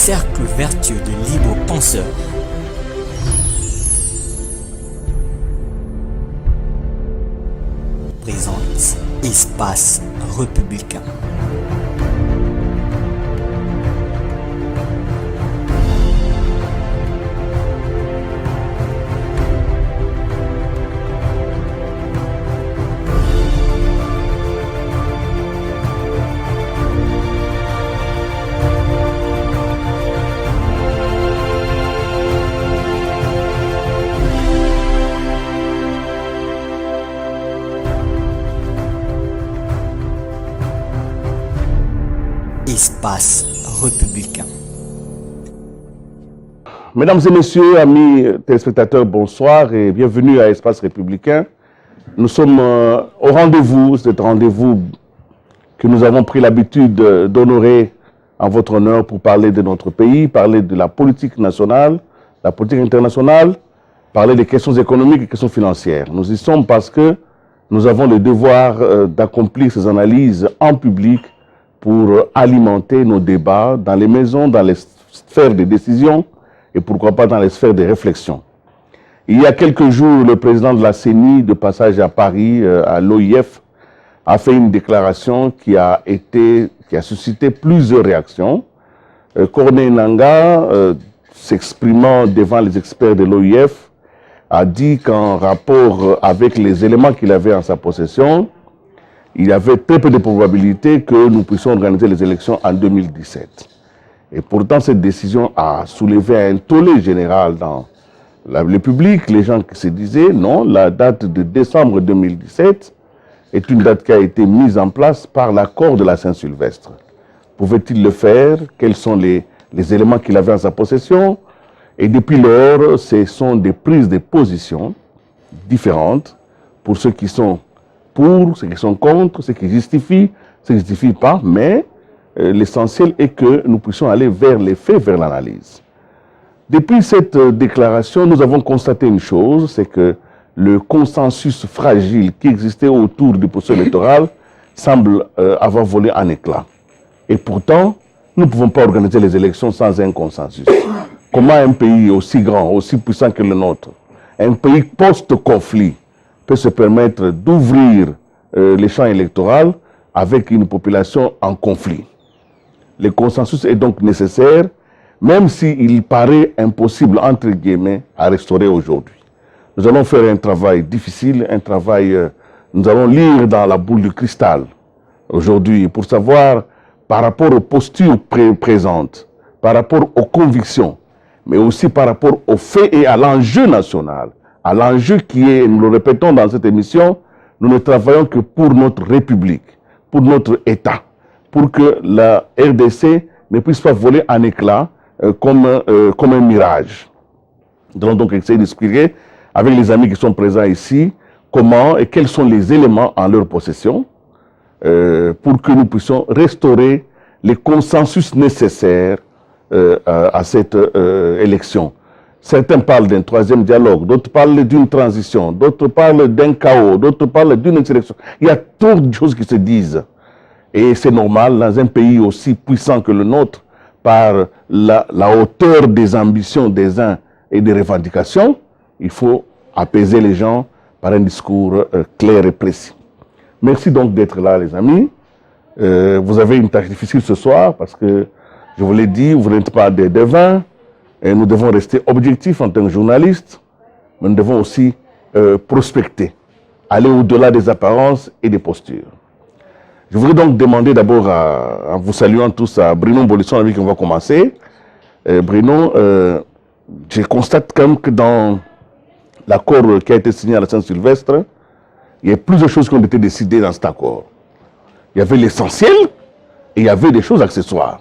cercle vertueux de libres penseurs. Présente Espace Républicain. Espace Républicain. Mesdames et messieurs, amis téléspectateurs, bonsoir et bienvenue à Espace Républicain. Nous sommes au rendez-vous, cet rendez-vous que nous avons pris l'habitude d'honorer en votre honneur pour parler de notre pays, parler de la politique nationale, la politique internationale, parler des questions économiques et des questions financières. Nous y sommes parce que nous avons le devoir d'accomplir ces analyses en public pour alimenter nos débats dans les maisons, dans les sphères de décision et pourquoi pas dans les sphères de réflexion. Il y a quelques jours, le président de la CENI, de passage à Paris, à l'OIF, a fait une déclaration qui a suscité plusieurs réactions. Corneille Nangaa, s'exprimant devant les experts de l'OIF, a dit qu'en rapport avec les éléments qu'il avait en sa possession, il y avait très peu de probabilités que nous puissions organiser les élections en 2017. Et pourtant, cette décision a soulevé un tollé général dans le public. Les gens qui se disaient, non, la date de décembre 2017 est une date qui a été mise en place par l'accord de la Saint-Sylvestre. Pouvait-il le faire? Quels sont les éléments qu'il avait en sa possession? Et depuis lors, ce sont des prises de position différentes pour ceux qui sont pour, ceux qui sont contre, ceux qui justifient, ceux qui ne justifient pas, mais l'essentiel est que nous puissions aller vers les faits, vers l'analyse. Depuis cette déclaration, nous avons constaté une chose, c'est que le consensus fragile qui existait autour du processus électoral semble avoir volé en éclats. Et pourtant, nous ne pouvons pas organiser les élections sans un consensus. Comment un pays aussi grand, aussi puissant que le nôtre, un pays post-conflit, peut se permettre d'ouvrir les champs électoraux avec une population en conflit? Le consensus est donc nécessaire, même s'il paraît impossible, entre guillemets, à restaurer aujourd'hui. Nous allons faire un travail difficile, un travail, nous allons lire dans la boule de cristal aujourd'hui pour savoir, par rapport aux postures présentes, par rapport aux convictions, mais aussi par rapport aux faits et à l'enjeu national, à l'enjeu qui est, nous le répétons dans cette émission, nous ne travaillons que pour notre République, pour notre État, pour que la RDC ne puisse pas voler en éclats comme un mirage. Nous allons donc essayer d'expliquer avec les amis qui sont présents ici comment et quels sont les éléments en leur possession pour que nous puissions restaurer les consensus nécessaires à cette élection. Certains parlent d'un troisième dialogue, d'autres parlent d'une transition, d'autres parlent d'un chaos, d'autres parlent d'une insurrection. Il y a trop de choses qui se disent. Et c'est normal, dans un pays aussi puissant que le nôtre, par la hauteur des ambitions des uns et des revendications, il faut apaiser les gens par un discours clair et précis. Merci donc d'être là, les amis. Vous avez une tâche difficile ce soir parce que, je vous l'ai dit, vous n'êtes pas des devins. Et nous devons rester objectifs en tant que journalistes, mais nous devons aussi prospecter, aller au-delà des apparences et des postures. Je voudrais donc demander d'abord, en vous saluant tous, à Bruno Bolisson avec qui on va commencer. Bruno, je constate quand même que dans l'accord qui a été signé à la Saint-Sylvestre, il y a plusieurs choses qui ont été décidées dans cet accord. Il y avait l'essentiel et il y avait des choses accessoires.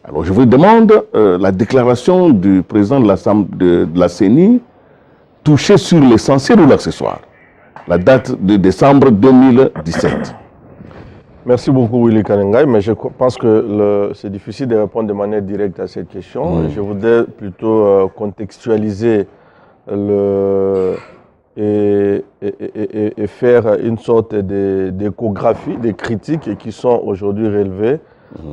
Alors je vous demande, la déclaration du président de la CENI touchait sur l'essentiel ou l'accessoire? La date de décembre 2017. Merci beaucoup Willy Kanengai, mais je pense que c'est difficile de répondre de manière directe à cette question. Oui. Je voudrais plutôt contextualiser et faire une sorte d'échographie des critiques qui sont aujourd'hui relevées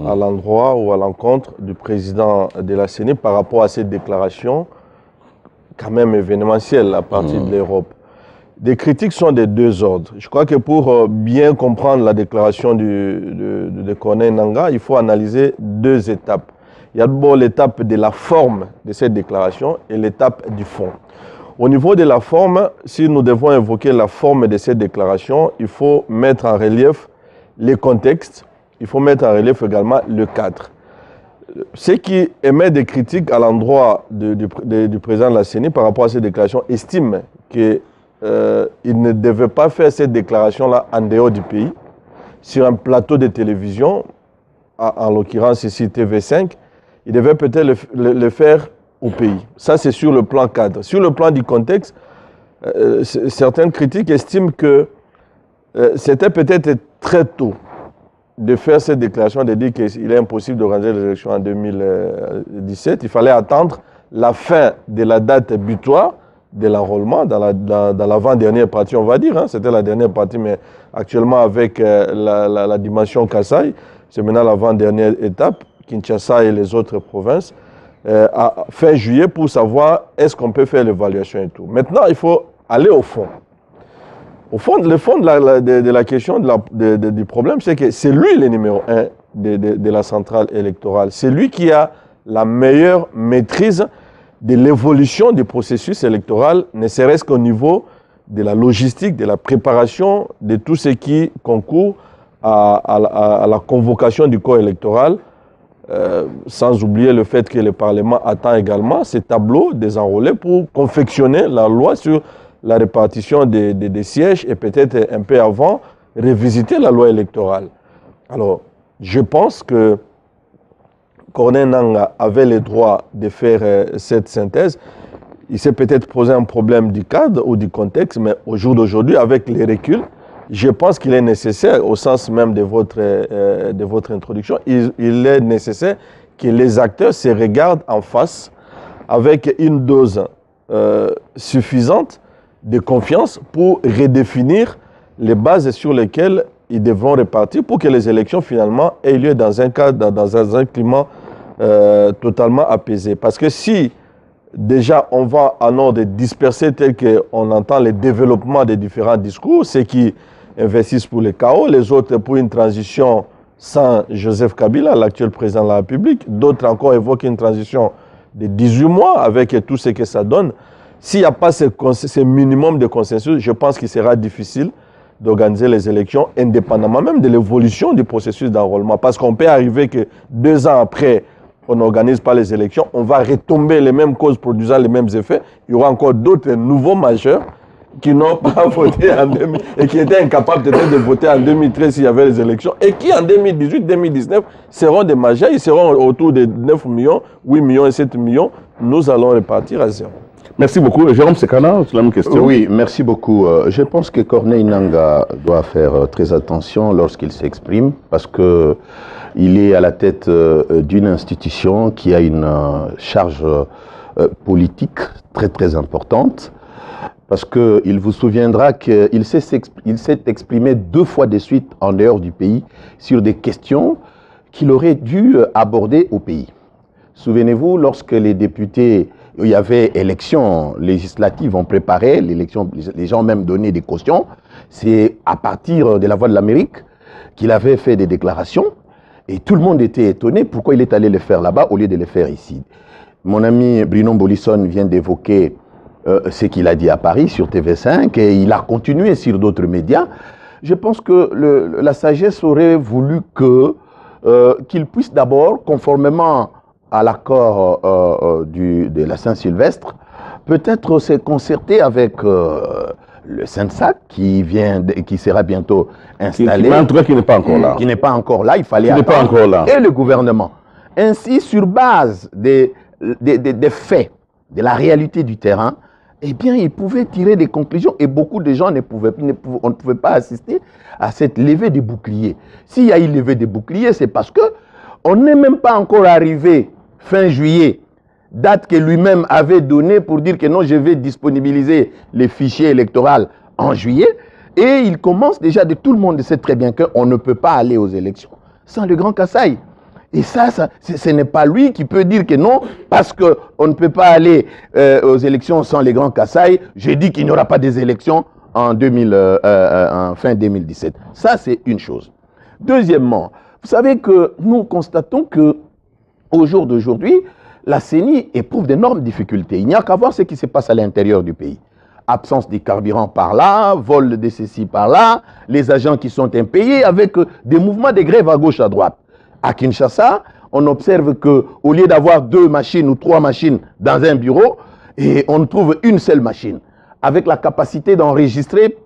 à l'endroit ou à l'encontre du président de la CENI par rapport à cette déclaration quand même événementielle à partir de l'Europe. Des critiques sont des deux ordres. Je crois que pour bien comprendre la déclaration de Corneille Nangaa, il faut analyser deux étapes. Il y a d'abord l'étape de la forme de cette déclaration et l'étape du fond. Au niveau de la forme, si nous devons évoquer la forme de cette déclaration, il faut mettre en relief les contextes, il faut mettre en relief également le cadre. Ceux qui émettent des critiques à l'endroit du président de la CENI par rapport à cette déclaration estiment qu'il ne devait pas faire cette déclaration-là en dehors du pays, sur un plateau de télévision, en l'occurrence ici TV5, il devait peut-être le faire au pays. Ça, c'est sur le plan cadre. Sur le plan du contexte, certaines critiques estiment que c'était peut-être très tôt de faire cette déclaration, de dire qu'il est impossible d'organiser les élections en 2017. Il fallait attendre la fin de la date butoir de l'enrôlement dans l'avant-dernière partie, on va dire. Hein. C'était la dernière partie, mais actuellement avec la dimension Kasaï, c'est maintenant l'avant-dernière étape, Kinshasa et les autres provinces, à fin juillet pour savoir est-ce qu'on peut faire l'évaluation et tout. Maintenant, il faut aller au fond. Au fond, le fond de la question du problème, c'est que c'est lui le numéro 1 de la centrale électorale. C'est lui qui a la meilleure maîtrise de l'évolution du processus électoral, ne serait-ce qu'au niveau de la logistique, de la préparation, de tout ce qui concourt à la convocation du corps électoral, sans oublier le fait que le Parlement attend également ces tableaux des enrôlés pour confectionner la loi sur la répartition des sièges et peut-être un peu avant, revisiter la loi électorale. Alors, je pense que Corneille Nangaa avait le droit de faire cette synthèse. Il s'est peut-être posé un problème du cadre ou du contexte, mais au jour d'aujourd'hui, avec les reculs, je pense qu'il est nécessaire, au sens même de votre introduction, il est nécessaire que les acteurs se regardent en face avec une dose suffisante de confiance pour redéfinir les bases sur lesquelles ils devront répartir pour que les élections finalement aient lieu dans un cadre, dans un climat totalement apaisé. Parce que si déjà on va en ordre dispersé tel qu'on entend le développement des différents discours, ceux qui investissent pour le chaos, les autres pour une transition sans Joseph Kabila, l'actuel président de la République, d'autres encore évoquent une transition de 18 mois avec tout ce que ça donne. S'il n'y a pas ce minimum de consensus, je pense qu'il sera difficile d'organiser les élections indépendamment même de l'évolution du processus d'enrôlement. Parce qu'on peut arriver que 2 ans après, on n'organise pas les élections, on va retomber les mêmes causes produisant les mêmes effets. Il y aura encore d'autres nouveaux majeurs qui n'ont pas voté en 2000 et qui étaient incapables peut-être de voter en 2013 s'il y avait les élections et qui en 2018-2019 seront des majeurs, ils seront autour de 9 millions, 8 millions et 7 millions. Nous allons repartir à zéro. Merci beaucoup. Jérôme Sekana, c'est la même question. Oui, merci beaucoup. Je pense que Corneille Nangaa doit faire très attention lorsqu'il s'exprime parce qu'il est à la tête d'une institution qui a une charge politique très très importante. Parce qu'il vous souviendra qu'il s'est exprimé 2 fois de suite en dehors du pays sur des questions qu'il aurait dû aborder au pays. Souvenez-vous, lorsque les députés, il y avait élection législative, on préparait l'élection, les gens même donnaient des cautions, c'est à partir de la Voix de l'Amérique qu'il avait fait des déclarations et tout le monde était étonné pourquoi il est allé les faire là-bas au lieu de les faire ici. Mon ami Bruno Mbolisson vient d'évoquer ce qu'il a dit à Paris sur TV5 et il a continué sur d'autres médias. Je pense que la sagesse aurait voulu qu'il puisse d'abord, conformément à l'accord de la Saint-Sylvestre, peut-être se concerter avec le SENSAC qui sera bientôt installé. En tout cas, qui n'est pas encore là. Qui n'est pas encore là, il fallait attendre. Qui n'est pas encore là. Et le gouvernement. Ainsi, sur base des faits, de la réalité du terrain, eh bien, ils pouvaient tirer des conclusions et beaucoup de gens on ne pouvait pas assister à cette levée des boucliers. S'il y a eu levée des boucliers, c'est parce qu'on n'est même pas encore arrivé fin juillet, date que lui-même avait donnée pour dire que non, je vais disponibiliser les fichiers électoraux en juillet. Et il commence déjà, tout le monde sait très bien qu'on ne peut pas aller aux élections sans le Grand Kasaï. Et ça ce n'est pas lui qui peut dire que non, parce qu'on ne peut pas aller aux élections sans les grands Kassai. J'ai dit qu'il n'y aura pas des élections en fin 2017. Ça, c'est une chose. Deuxièmement, vous savez que nous constatons que au jour d'aujourd'hui, la CENI éprouve d'énormes difficultés. Il n'y a qu'à voir ce qui se passe à l'intérieur du pays. Absence des carburants par là, vol de ceci par là, les agents qui sont impayés avec des mouvements de grève à gauche, à droite. À Kinshasa, on observe qu'au lieu d'avoir 2 machines ou 3 machines dans un bureau, et on trouve une seule machine, avec la capacité d'enregistrer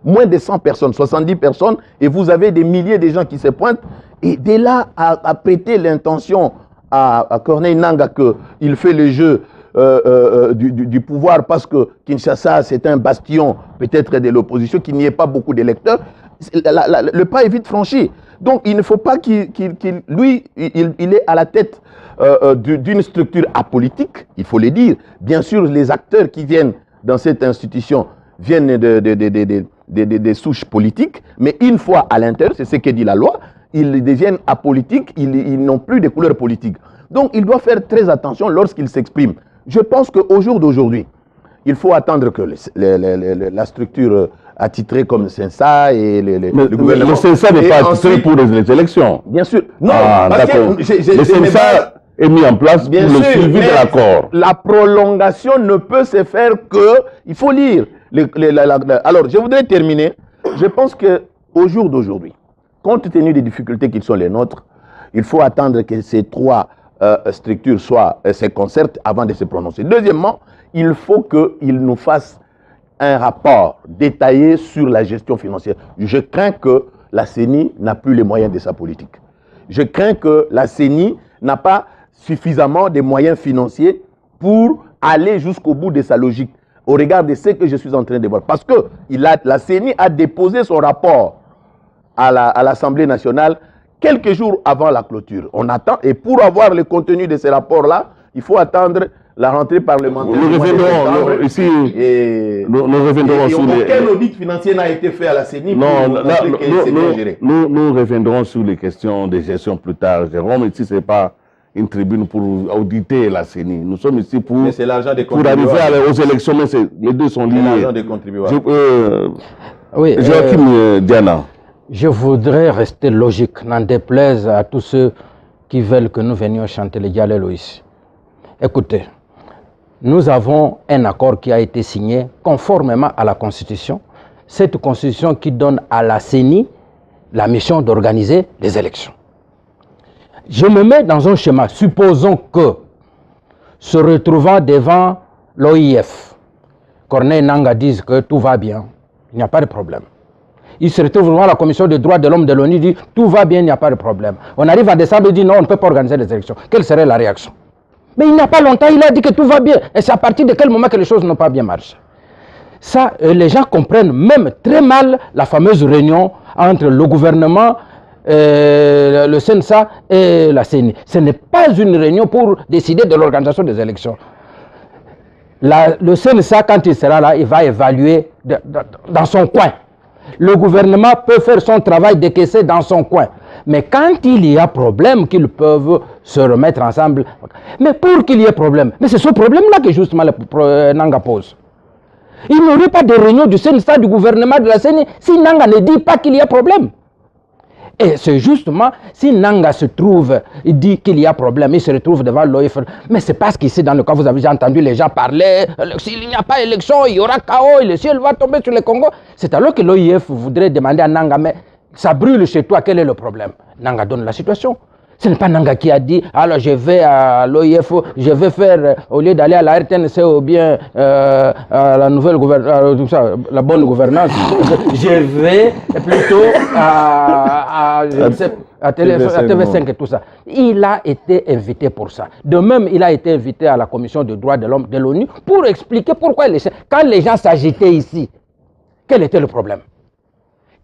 moins de 100 personnes, 70 personnes, et vous avez des milliers de gens qui se pointent. Et dès là, à prêter l'intention à Corneille Nangaa qu'il fait le jeu du pouvoir parce que Kinshasa, c'est un bastion peut-être de l'opposition, qu'il n'y ait pas beaucoup d'électeurs, le pas est vite franchi. Donc, il ne faut pas lui, il est à la tête d'une structure apolitique, il faut le dire. Bien sûr, les acteurs qui viennent dans cette institution viennent des souches politiques, mais une fois à l'intérieur, c'est ce que dit la loi, ils deviennent apolitiques, ils n'ont plus de couleur politique. Donc, il doit faire très attention lorsqu'il s'exprime. Je pense qu'au jour d'aujourd'hui, il faut attendre que la structure attitrée comme le CENSA et le gouvernement... Le CENSA n'est pas attitré pour les élections. Bien sûr. Non, d'accord. Le CENSA est mis en place pour le suivi de l'accord. La prolongation ne peut se faire que... Il faut lire. Alors, je voudrais terminer. Je pense qu'au jour d'aujourd'hui, compte tenu des difficultés qui sont les nôtres, il faut attendre que ces 3 structures se concertent avant de se prononcer. Deuxièmement, il faut qu'ils nous fassent un rapport détaillé sur la gestion financière. Je crains que la CENI n'a plus les moyens de sa politique. Je crains que la CENI n'a pas suffisamment de moyens financiers pour aller jusqu'au bout de sa logique, au regard de ce que je suis en train de voir. Parce que la CENI a déposé son rapport à l'Assemblée nationale quelques jours avant la clôture. On attend, et pour avoir le contenu de ces rapports-là, il faut attendre la rentrée parlementaire. Nous reviendrons sur les... Aucun audit financier n'a été fait à la CENI nous reviendrons sur les questions de gestion plus tard, Jérôme. Ici, ce n'est pas une tribune pour auditer la CENI. Nous sommes ici pour arriver aux élections, mais les deux sont liés. C'est l'argent des contribuables. Oui, Joachim Diana. Je voudrais rester logique, n'en déplaise à tous ceux qui veulent que nous venions chanter les Dialelo ici. Écoutez, nous avons un accord qui a été signé conformément à la Constitution. Cette Constitution qui donne à la CENI la mission d'organiser les élections. Je me mets dans un schéma. Supposons que, se retrouvant devant l'OIF, Corneille Nangaa dise que tout va bien, il n'y a pas de problème. Il se retrouve devant la Commission des droits de l'homme de l'ONU, dit tout va bien, il n'y a pas de problème. On arrive en décembre et dit non, on ne peut pas organiser les élections. Quelle serait la réaction? Mais il n'y a pas longtemps, il a dit que tout va bien. Et c'est à partir de quel moment que les choses n'ont pas bien marché? Ça, les gens comprennent même très mal la fameuse réunion entre le gouvernement, le CENSA et la CENI. Ce n'est pas une réunion pour décider de l'organisation des élections. Le CENSA, quand il sera là, il va évaluer dans son coin. Le gouvernement peut faire son travail décaissé dans son coin. Mais quand il y a problème, qu'ils peuvent se remettre ensemble. Mais pour qu'il y ait problème, mais c'est ce problème-là que justement Nangaa pose. Il n'y aurait pas de réunion du CENSA, du gouvernement, de la CENI, si Nangaa ne dit pas qu'il y a problème. Et c'est justement, si Nangaa se trouve, il dit qu'il y a problème, il se retrouve devant l'OIF. Mais c'est parce qu'ici, dans le cas, vous avez déjà entendu les gens parler, s'il n'y a pas élection, il y aura chaos, et le ciel va tomber sur le Congo. C'est alors que l'OIF voudrait demander à Nangaa, mais ça brûle chez toi, quel est le problème? Nangaa donne la situation. Ce n'est pas Nangaa qui a dit, alors je vais à l'OIF, je vais faire, au lieu d'aller à la RTNC ou bien à la nouvelle gouvernance, la bonne gouvernance, je vais plutôt à TV5 et tout ça. Il a été invité pour ça. De même, il a été invité à la Commission des droits de l'homme de l'ONU pour expliquer pourquoi, quand les gens s'agitaient ici, quel était le problème?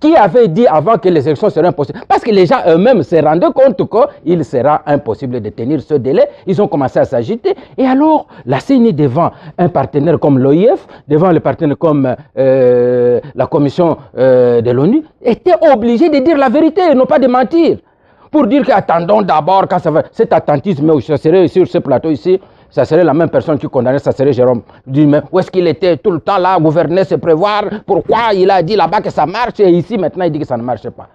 Qui avait dit avant que les élections seraient impossibles? Parce que les gens eux-mêmes se rendaient compte qu'il sera impossible de tenir ce délai. Ils ont commencé à s'agiter. Et alors, la CENI, devant un partenaire comme l'OIF, devant le partenaire comme la Commission de l'ONU, était obligée de dire la vérité et non pas de mentir. pour dire qu'attendons d'abord, quand ça va, cet attentisme, ça serait sur ce plateau ici, ça serait la même personne qui condamnait, ça serait Jérôme. Il dit, mais où est-ce qu'il était tout le temps là, gouverner, se prévoir, pourquoi il a dit là-bas que ça marche, et ici maintenant il dit que ça ne marche pas.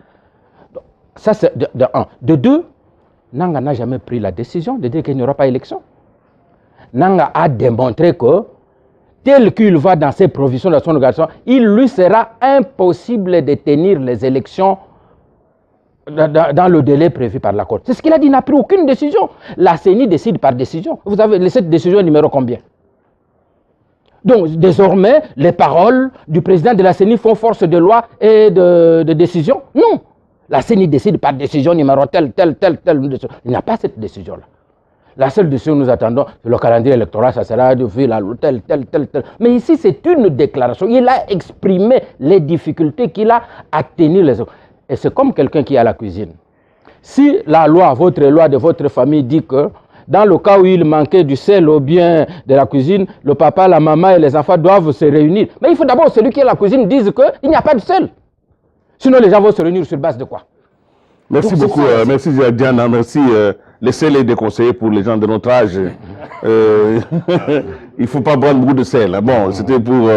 Donc, ça c'est de un. De deux, Nanga n'a jamais pris la décision de dire qu'il n'y aura pas élection. Nanga a démontré que, tel qu'il va dans ses provisions de son organisation, il lui sera impossible de tenir les élections dans le délai prévu par l'accord. C'est ce qu'il a dit, il n'a pris aucune décision. La CENI décide par décision. Vous avez cette décision numéro combien? Donc, désormais, les paroles du président de la CENI font force de loi et de décision? Non. La CENI décide par décision numéro telle. Il n'y a pas cette décision-là. La seule décision que nous attendons, c'est le calendrier électoral, ça sera de tel. Mais ici, c'est une déclaration. Il a exprimé les difficultés qu'il a à tenir les autres. Et c'est comme quelqu'un qui est à la cuisine. Si la loi, votre loi de votre famille dit que dans le cas où il manquait du sel ou bien de la cuisine, le papa, la maman et les enfants doivent se réunir. Mais il faut d'abord que celui qui est à la cuisine dise qu'il n'y a pas de sel. Sinon, les gens vont se réunir sur base de quoi? Merci beaucoup, merci Diana, merci. Laissez-les déconseiller pour les gens de notre âge. Il ne faut pas boire beaucoup de sel. Bon, c'était pour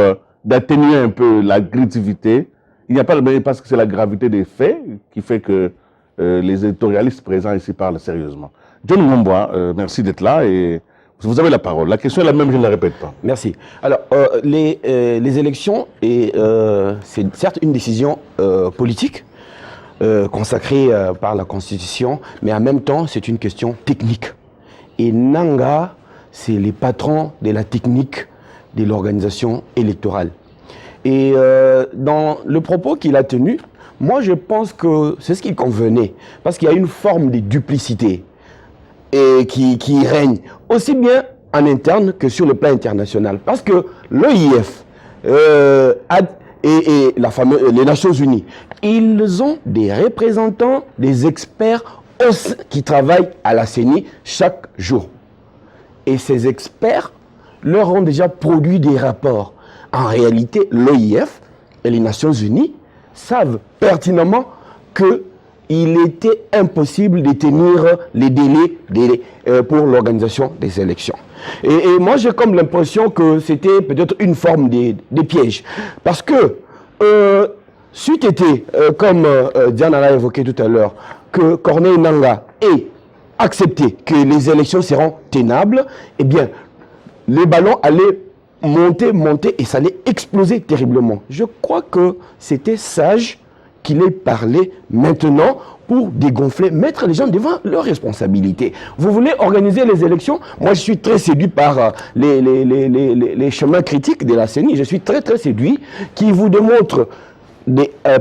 d'atténuer un peu l'agressivité. Il n'y a pas de parce que c'est la gravité des faits qui fait que les éditorialistes présents ici parlent sérieusement. John Ngomboa, merci d'être là et vous avez la parole. La question est la même, je ne la répète pas. Merci. Alors, les élections, c'est certes une décision politique consacrée par la Constitution, mais en même temps, c'est une question technique. Et Nanga, c'est les patrons de la technique de l'organisation électorale. Et dans le propos qu'il a tenu, moi je pense que c'est ce qui convenait, parce qu'il y a une forme de duplicité et qui règne, aussi bien en interne que sur le plan international. Parce que l'OIF et les Nations Unies, ils ont des représentants, des experts qui travaillent à la CENI chaque jour. Et ces experts leur ont déjà produit des rapports. En réalité, l'OIF et les Nations Unies savent pertinemment qu'il était impossible de tenir les délais pour l'organisation des élections. Et moi, j'ai comme l'impression que c'était peut-être une forme de piège. Parce que, c'eût été, comme Diana l'a évoqué tout à l'heure, que Corneille Nangaa ait accepté que les élections seront tenables, eh bien, les ballons allaient monter et ça allait exploser terriblement. Je crois que c'était sage qu'il ait parlé maintenant pour dégonfler, mettre les gens devant leurs responsabilités. Vous voulez organiser les élections? Moi, je suis très séduit par les chemins critiques de la CENI. Je suis très séduit qui vous démontrent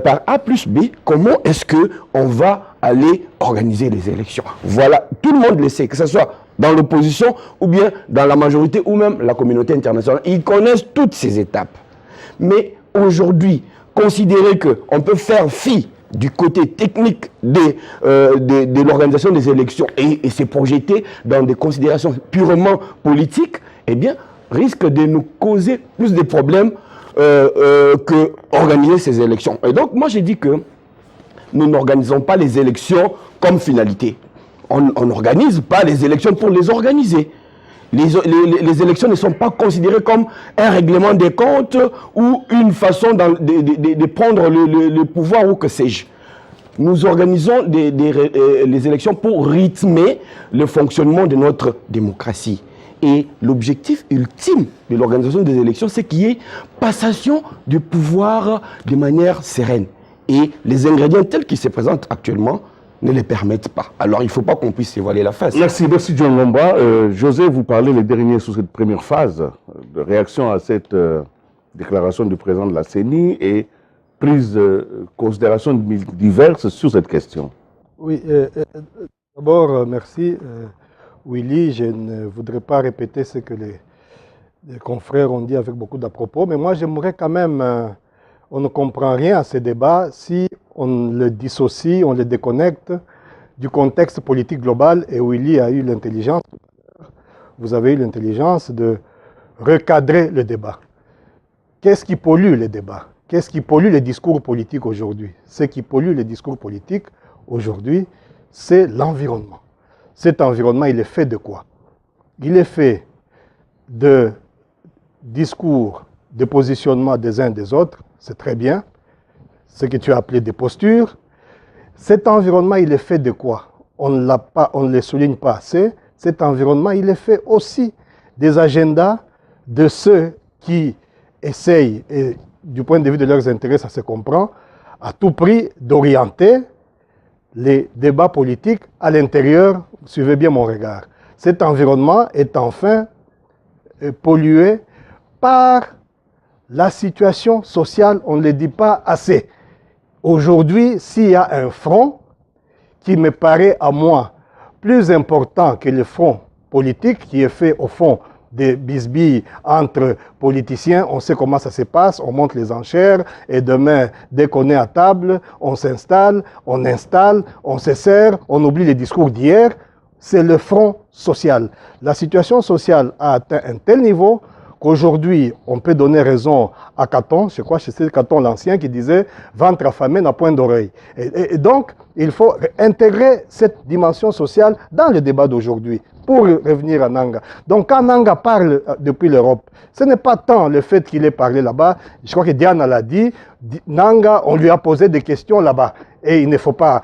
par A plus B comment est-ce qu'on va aller organiser les élections. Voilà, tout le monde le sait, que ce soit dans l'opposition ou bien dans la majorité ou même la communauté internationale. Ils connaissent toutes ces étapes. Mais aujourd'hui, considérer qu'on peut faire fi du côté technique de l'organisation des élections et se projeter dans des considérations purement politiques, eh bien, risque de nous causer plus de problèmes que organiser ces élections. Et donc, moi, j'ai dit que nous n'organisons pas les élections comme finalité. On n'organise pas les élections pour les organiser. Les élections ne sont pas considérées comme un règlement des comptes ou une façon de prendre le pouvoir ou que sais-je. Nous organisons les élections pour rythmer le fonctionnement de notre démocratie. Et l'objectif ultime de l'organisation des élections, c'est qu'il y ait passation du pouvoir de manière sereine. Et les ingrédients tels qu'ils se présentent actuellement ne les permettent pas. Alors il ne faut pas qu'on puisse se voiler la face. Merci John Ngomboa. José, vous parlez les derniers sur cette première phase de réaction à cette déclaration du président de la CENI et prise de considération diverses sur cette question. Oui, d'abord, merci. Willy, je ne voudrais pas répéter ce que les confrères ont dit avec beaucoup d'à-propos, mais moi j'aimerais quand même, on ne comprend rien à ces débats si on le dissocie, on le déconnecte du contexte politique global, et Willy a eu l'intelligence, vous avez eu l'intelligence de recadrer le débat. Qu'est-ce qui pollue les débats? Qu'est-ce qui pollue les discours politiques aujourd'hui? Ce qui pollue les discours politiques aujourd'hui, c'est l'environnement. Cet environnement, il est fait de quoi? Il est fait de discours, de positionnement des uns des autres, c'est très bien, ce que tu as appelé des postures. Cet environnement, il est fait de quoi? On ne le souligne pas assez. Cet environnement, il est fait aussi des agendas de ceux qui essayent, et du point de vue de leurs intérêts, ça se comprend, à tout prix d'orienter les débats politiques à l'intérieur. Suivez bien mon regard. Cet environnement est enfin pollué par la situation sociale, on ne le dit pas assez. Aujourd'hui, s'il y a un front qui me paraît à moi plus important que le front politique qui est fait au fond des bisbilles entre politiciens, on sait comment ça se passe, on monte les enchères et demain, dès qu'on est à table, on s'installe, on installe, on se sert, on oublie les discours d'hier. C'est le front social. La situation sociale a atteint un tel niveau qu'aujourd'hui, on peut donner raison à Caton, je crois que c'est Caton l'Ancien qui disait « ventre affamé n'a point d'oreille ». Et donc, il faut intégrer cette dimension sociale dans le débat d'aujourd'hui pour revenir à Nanga. Donc, quand Nanga parle depuis l'Europe, ce n'est pas tant le fait qu'il ait parlé là-bas, je crois que Diana l'a dit, Nanga, on lui a posé des questions là-bas. Et il ne faut pas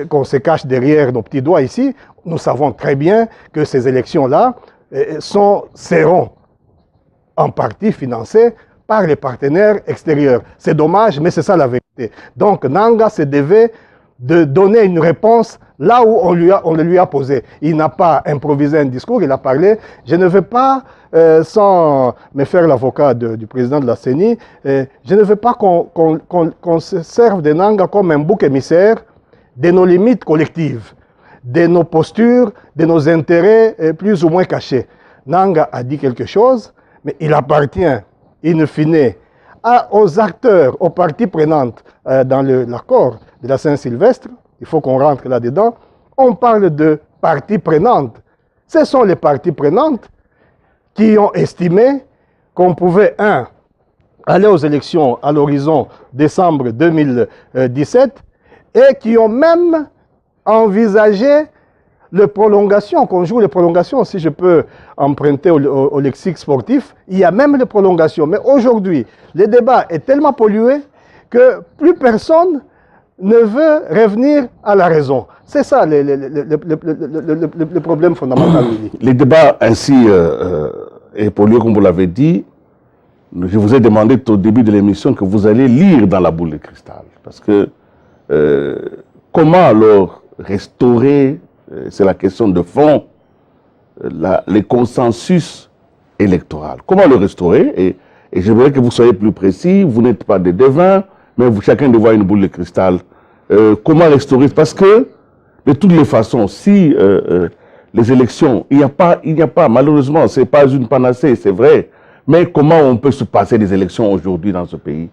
qu'on se cache derrière nos petits doigts ici. Nous savons très bien que ces élections-là seront en partie financées par les partenaires extérieurs. C'est dommage, mais c'est ça la vérité. Donc Nanga se devait de donner une réponse là où on le lui a posé. Il n'a pas improvisé un discours, il a parlé. Je ne veux pas, sans me faire l'avocat du président de la CENI, je ne veux pas qu'on se serve de Nanga comme un bouc émissaire de nos limites collectives, de nos postures, de nos intérêts plus ou moins cachés. Nanga a dit quelque chose, mais il appartient, in fine, aux acteurs, aux parties prenantes dans l'accord de la Saint-Sylvestre. Il faut qu'on rentre là-dedans. On parle de parties prenantes. Ce sont les parties prenantes qui ont estimé qu'on pouvait, aller aux élections à l'horizon décembre 2017 et qui ont même envisagé les prolongations, qu'on joue les prolongations, si je peux emprunter au lexique sportif, il y a même les prolongations. Mais aujourd'hui, le débat est tellement pollué que plus personne ne veut revenir à la raison. C'est ça le problème fondamental. Les débats ainsi est pollué, comme vous l'avez dit. Je vous ai demandé au début de l'émission que vous allez lire dans la boule de cristal. Parce que comment alors restaurer, c'est la question de fond, les consensus électoraux. Comment le restaurer? Et j'aimerais que vous soyez plus précis. Vous n'êtes pas des devins, mais chacun doit avoir une boule de cristal. Comment restaurer? Parce que, de toutes les façons, si les élections, il n'y a pas, malheureusement, ce n'est pas une panacée, c'est vrai, mais comment on peut se passer des élections aujourd'hui dans ce pays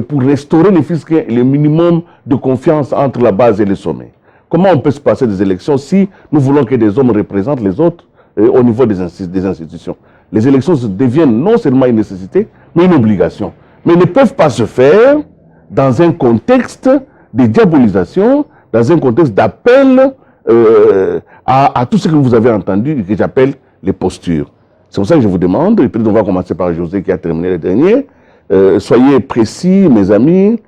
pour restaurer le minimum de confiance entre la base et le sommet? Comment on peut se passer des élections si nous voulons que des hommes représentent les autres au niveau des institutions? Les élections deviennent non seulement une nécessité, mais une obligation. Mais elles ne peuvent pas se faire dans un contexte de diabolisation, dans un contexte d'appel à tout ce que vous avez entendu et que j'appelle les postures. C'est pour ça que je vous demande, et peut-être on va commencer par José qui a terminé le dernier, soyez précis, mes amis,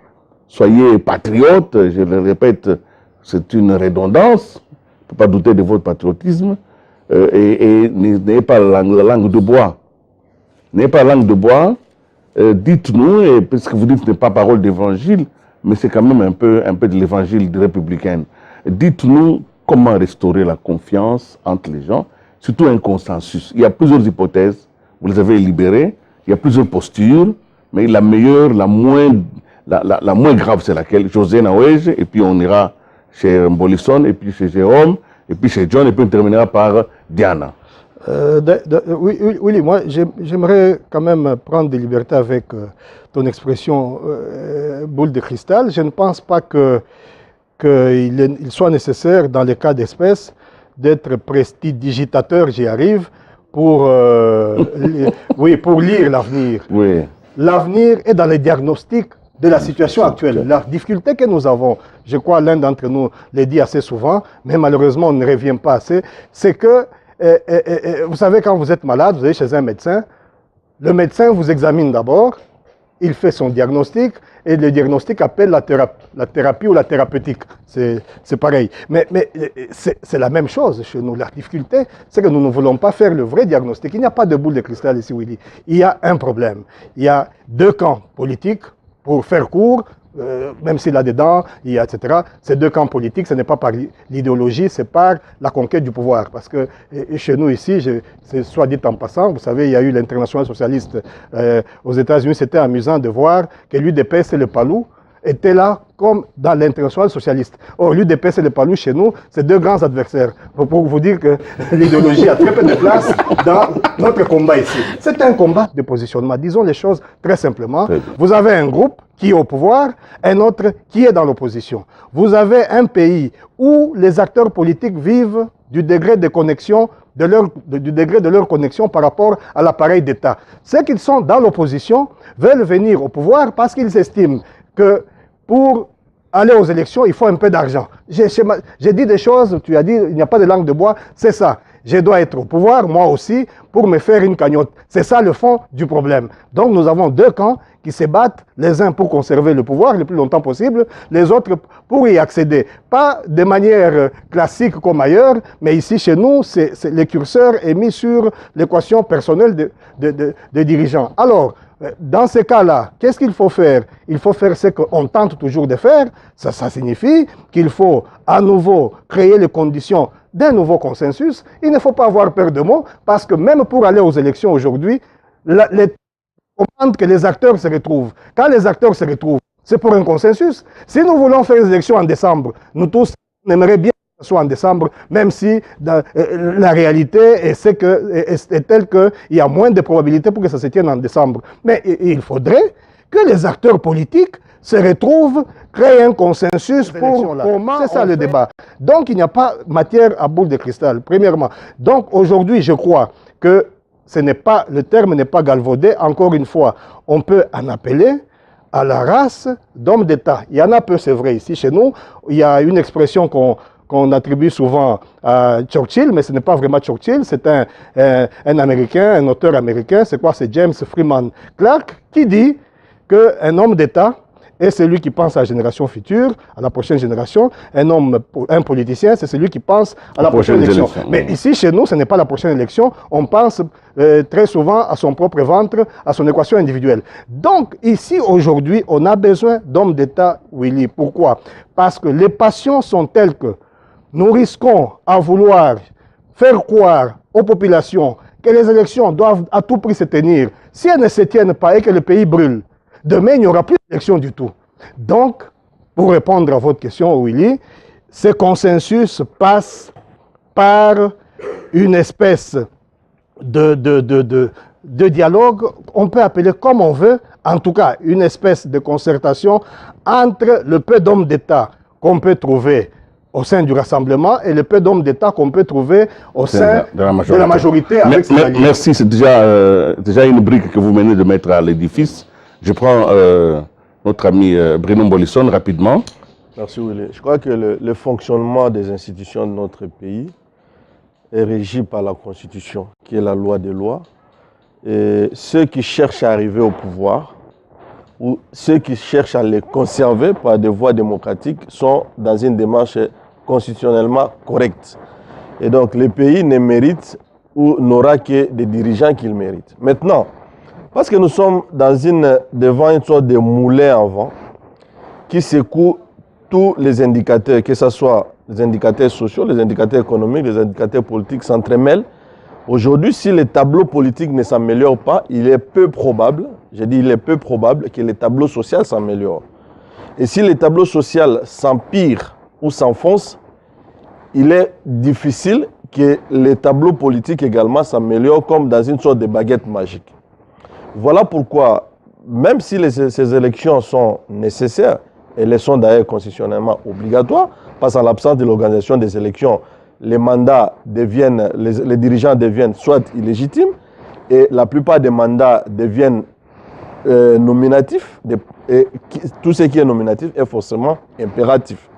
soyez patriotes, je le répète, c'est une redondance, on ne peut pas douter de votre patriotisme, et n'ayez pas la langue de bois. N'ayez pas la langue de bois, dites-nous, et parce que vous dites que ce n'est pas parole d'évangile, mais c'est quand même un peu de l'évangile républicain. Dites-nous comment restaurer la confiance entre les gens, surtout un consensus. Il y a plusieurs hypothèses, vous les avez libérées, il y a plusieurs postures, mais la meilleure, la moins grave, c'est laquelle? José Naouej, et puis on ira chez Mbolisson, et puis chez Jérôme, et puis chez John, et puis on terminera par Diana. Oui, moi j'aimerais quand même prendre des libertés avec ton expression boule de cristal. Je ne pense pas qu'il soit nécessaire, dans les cas d'espèce, d'être prestidigitateur, j'y arrive, pour lire l'avenir. Oui. L'avenir est dans les diagnostics de la situation actuelle. La difficulté que nous avons, je crois l'un d'entre nous l'a dit assez souvent, mais malheureusement on ne revient pas assez, c'est que, vous savez, quand vous êtes malade, vous allez chez un médecin, le médecin vous examine d'abord, il fait son diagnostic, et le diagnostic appelle la thérapie ou la thérapeutique. C'est pareil. Mais c'est la même chose chez nous. La difficulté, c'est que nous ne voulons pas faire le vrai diagnostic. Il n'y a pas de boule de cristal ici, Willy. Il y a un problème. Il y a deux camps politiques, pour faire court, même si là-dedans, il y a, etc. Ces deux camps politiques, ce n'est pas par l'idéologie, c'est par la conquête du pouvoir. Parce que chez nous ici, c'est soit dit en passant, vous savez, il y a eu l'international socialiste aux États-Unis, c'était amusant de voir que l'UDPS et le PALU étaient là comme dans l'international socialiste. Or, l'UDPS et le PALU, chez nous, c'est deux grands adversaires. Pour vous dire que l'idéologie a très peu de place dans notre combat ici. C'est un combat de positionnement. Disons les choses très simplement. Vous avez un groupe qui est au pouvoir, un autre qui est dans l'opposition. Vous avez un pays où les acteurs politiques vivent du degré de connexion, du degré de leur connexion par rapport à l'appareil d'État. Ceux qui sont dans l'opposition veulent venir au pouvoir parce qu'ils estiment que pour aller aux élections, il faut un peu d'argent. J'ai dit des choses, tu as dit, il n'y a pas de langue de bois, c'est ça. Je dois être au pouvoir, moi aussi, pour me faire une cagnotte. C'est ça le fond du problème. Donc nous avons deux camps qui se battent, les uns pour conserver le pouvoir le plus longtemps possible, les autres pour y accéder. Pas de manière classique comme ailleurs, mais ici chez nous, le curseur est mis sur l'équation personnelle des dirigeants. Alors, dans ces cas-là, qu'est-ce qu'il faut faire? Il faut faire ce qu'on tente toujours de faire. Ça signifie qu'il faut à nouveau créer les conditions d'un nouveau consensus. Il ne faut pas avoir peur de mots, parce que même pour aller aux élections aujourd'hui, les commandes que les acteurs se retrouvent. Quand les acteurs se retrouvent, c'est pour un consensus. Si nous voulons faire les élections en décembre, nous tous, on aimerait bien que ce soit en décembre, même si la réalité est telle qu'il y a moins de probabilités pour que ça se tienne en décembre. Mais il faudrait que les acteurs politiques se retrouvent, créent un consensus pour comment. C'est ça le débat. Donc il n'y a pas matière à boule de cristal, premièrement. Donc aujourd'hui, je crois que le terme n'est pas galvaudé. Encore une fois, on peut en appeler à la race d'hommes d'État. Il y en a peu, c'est vrai, ici chez nous. Il y a une expression qu'on attribue souvent à Churchill, mais ce n'est pas vraiment Churchill, c'est un Américain, un auteur américain, c'est quoi? C'est James Freeman Clarke, qui dit qu'un homme d'État est celui qui pense à la génération future, à la prochaine génération. Un politicien, c'est celui qui pense à la prochaine élection. Mais ici, chez nous, ce n'est pas la prochaine élection. On pense très souvent à son propre ventre, à son équation individuelle. Donc, ici, aujourd'hui, on a besoin d'hommes d'État, Willy. Pourquoi? Parce que les passions sont telles que nous risquons à vouloir faire croire aux populations que les élections doivent à tout prix se tenir. Si elles ne se tiennent pas et que le pays brûle, demain, il n'y aura plus d'élection du tout. Donc, pour répondre à votre question, Willy, ce consensus passe par une espèce de dialogue, on peut appeler comme on veut, en tout cas, une espèce de concertation entre le peu d'hommes d'État qu'on peut trouver au sein du Rassemblement et le peu d'hommes d'État qu'on peut trouver au sein de la majorité. Merci, c'est déjà une brique que vous venez de mettre à l'édifice. Je prends notre ami Bruno Mbolisson rapidement. Merci Willy. Je crois que le fonctionnement des institutions de notre pays est régi par la Constitution, qui est la loi des lois. Et ceux qui cherchent à arriver au pouvoir, ou ceux qui cherchent à les conserver par des voies démocratiques, sont dans une démarche constitutionnellement correcte. Et donc le pays ne mérite ou n'aura que des dirigeants qu'il mérite. Maintenant, parce que nous sommes devant une sorte de moulin en vent qui secoue tous les indicateurs, que ce soit les indicateurs sociaux, les indicateurs économiques, les indicateurs politiques s'entremêlent. Aujourd'hui, si les tableaux politiques ne s'améliorent pas, il est peu probable, je dis il est peu probable que les tableaux sociaux s'améliorent. Et si les tableaux sociaux s'empirent ou s'enfoncent, il est difficile que les tableaux politiques également s'améliorent comme dans une sorte de baguette magique. Voilà pourquoi, même si ces élections sont nécessaires, elles sont d'ailleurs constitutionnellement obligatoires, parce qu'en l'absence de l'organisation des élections, les dirigeants deviennent soit illégitimes, et la plupart des mandats deviennent nominatifs, Et tout ce qui est nominatif est forcément impératif,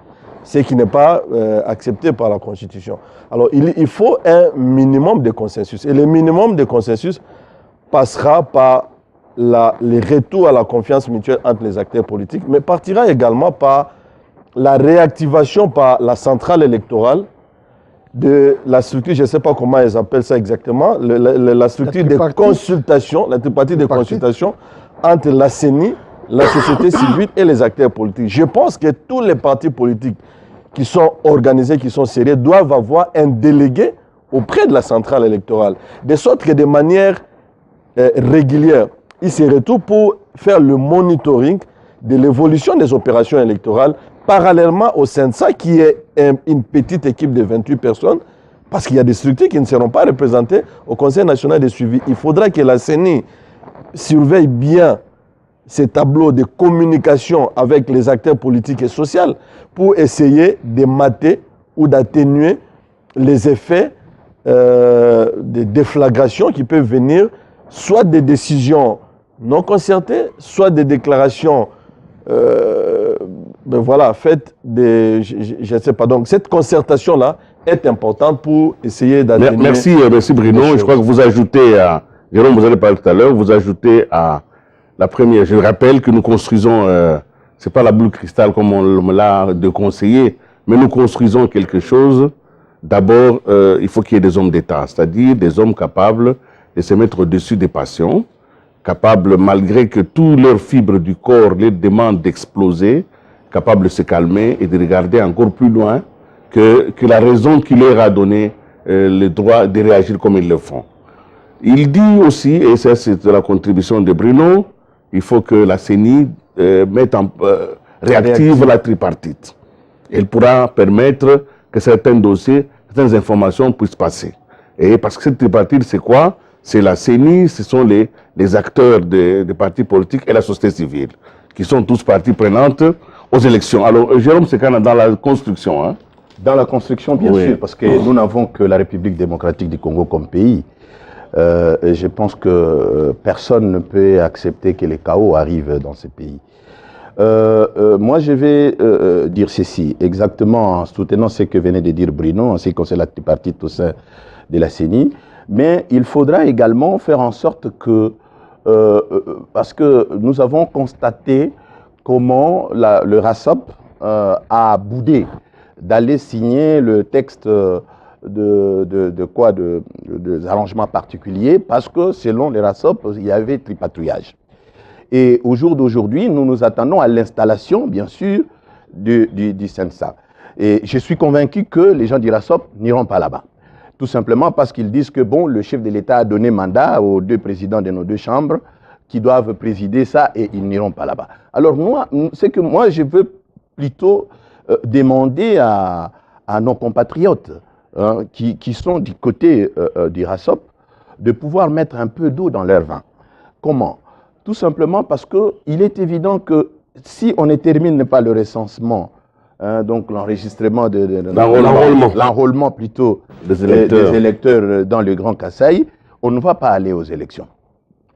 ce qui n'est pas accepté par la Constitution. Alors il faut un minimum de consensus. Et le minimum de consensus passera par les retours à la confiance mutuelle entre les acteurs politiques, mais partira également par la réactivation par la centrale électorale de la structure, je ne sais pas comment ils appellent ça exactement, la structure de consultation, la tripartite de consultation entre la CENI, la société civile et les acteurs politiques. Je pense que tous les partis politiques qui sont organisés, qui sont sérieux, doivent avoir un délégué auprès de la centrale électorale, de sorte que de manière régulière, ils se retrouvent pour faire le monitoring de l'évolution des opérations électorales parallèlement au CENSA qui est une petite équipe de 28 personnes parce qu'il y a des structures qui ne seront pas représentées au Conseil national de suivi. Il faudra que la CENI surveille bien ces tableaux de communication avec les acteurs politiques et sociaux pour essayer de mater ou d'atténuer les effets de déflagration qui peuvent venir soit des décisions non concertées, soit des déclarations voilà, faites je ne sais pas. Donc cette concertation-là est importante pour essayer d'atténuer. Merci Bruno. Je crois que vous ajoutez à, Jérôme, vous allez parler tout à l'heure, vous ajoutez à la première. Je rappelle que nous construisons, ce n'est pas la boule de cristal comme on me l'a conseillé, mais nous construisons quelque chose. D'abord, il faut qu'il y ait des hommes d'État, c'est-à-dire des hommes capables de se mettre au-dessus des passions, capables, malgré que toutes leurs fibres du corps les demandent d'exploser, capables de se calmer et de regarder encore plus loin que la raison qui leur a donné le droit de réagir comme ils le font. Il dit aussi, et ça c'est la contribution de Bruno, il faut que la CENI réactive la tripartite. Elle pourra permettre que certains dossiers, certaines informations puissent passer. Et parce que cette tripartite, c'est quoi? C'est la CENI, ce sont les acteurs des partis politiques et la société civile, qui sont tous parties prenantes aux élections. Alors, Jérôme, c'est quand même dans la construction. Hein? Dans la construction, bien sûr, parce que nous n'avons que la République démocratique du Congo comme pays. Et je pense que personne ne peut accepter que les chaos arrivent dans ce pays. Moi, je vais dire ceci, exactement en soutenant ce que venait de dire Bruno, en ce qui concerne la tripartite au sein de la CENI. Mais il faudra également faire en sorte que, parce que nous avons constaté comment le RASOP a boudé d'aller signer le texte des arrangements particuliers, parce que selon le RASOP, il y avait tripatouillage. Et au jour d'aujourd'hui, nous nous attendons à l'installation, bien sûr, du CENSA. Et je suis convaincu que les gens du RASOP n'iront pas là-bas. Tout simplement parce qu'ils disent que bon, le chef de l'État a donné mandat aux deux présidents de nos deux chambres qui doivent présider ça et ils n'iront pas là-bas. Alors moi, c'est que moi, je veux plutôt demander à nos compatriotes qui sont du côté du RASOP de pouvoir mettre un peu d'eau dans leur vin. Comment? Tout simplement parce qu'il est évident que si on ne termine pas le recensement, donc l'enregistrement l'enrôlement plutôt des électeurs dans le Grand Kasaï, on ne va pas aller aux élections.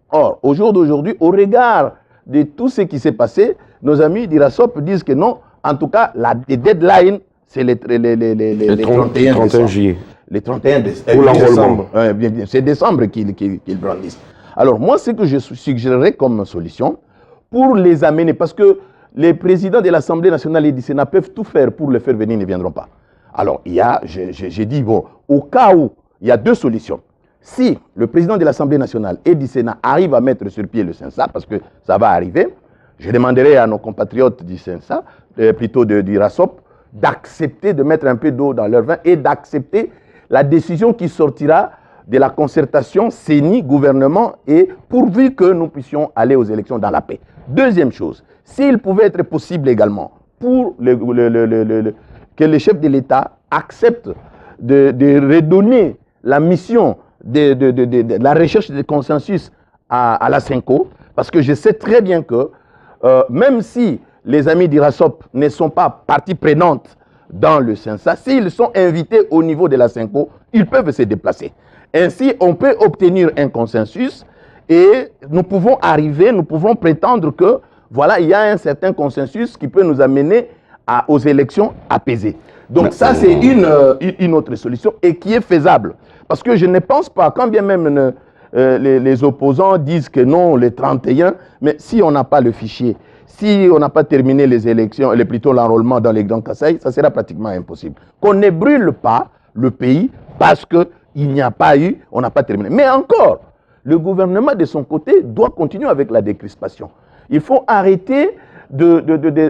Or, au jour d'aujourd'hui, au regard de tout ce qui s'est passé, nos amis d'IRASOP disent que non, en tout cas, les deadlines, c'est les 31 juillet. Les 31 décembre. C'est décembre qu'ils brandissent. Alors moi, ce que je suggérerais comme solution, pour les amener, parce que les présidents de l'Assemblée nationale et du Sénat peuvent tout faire pour les faire venir, ils ne viendront pas. Alors, j'ai dit, bon, au cas où, il y a deux solutions. Si le président de l'Assemblée nationale et du Sénat arrivent à mettre sur pied le CENSA, parce que ça va arriver, je demanderai à nos compatriotes du CENSA, plutôt du RASOP, d'accepter de mettre un peu d'eau dans leur vin et d'accepter la décision qui sortira de la concertation CENI, gouvernement, et pourvu que nous puissions aller aux élections dans la paix. Deuxième chose, s'il pouvait être possible également pour que le chef de l'État accepte de redonner la mission de la recherche de consensus à la CENCO, parce que je sais très bien que même si les amis d'IRASOP ne sont pas partie prenante dans le CENSA, s'ils sont invités au niveau de la CENCO, ils peuvent se déplacer. Ainsi, on peut obtenir un consensus et nous pouvons prétendre que voilà, il y a un certain consensus qui peut nous amener aux élections apaisées. Donc ça, c'est une autre solution et qui est faisable. Parce que je ne pense pas, quand bien même les opposants disent que non, les 31, mais si on n'a pas le fichier, si on n'a pas terminé les élections, plutôt l'enrôlement dans les Grands Kasaï, ça sera pratiquement impossible. Qu'on ne brûle pas le pays parce qu'il n'y a pas eu, on n'a pas terminé. Mais encore, le gouvernement de son côté doit continuer avec la décrispation. Il faut arrêter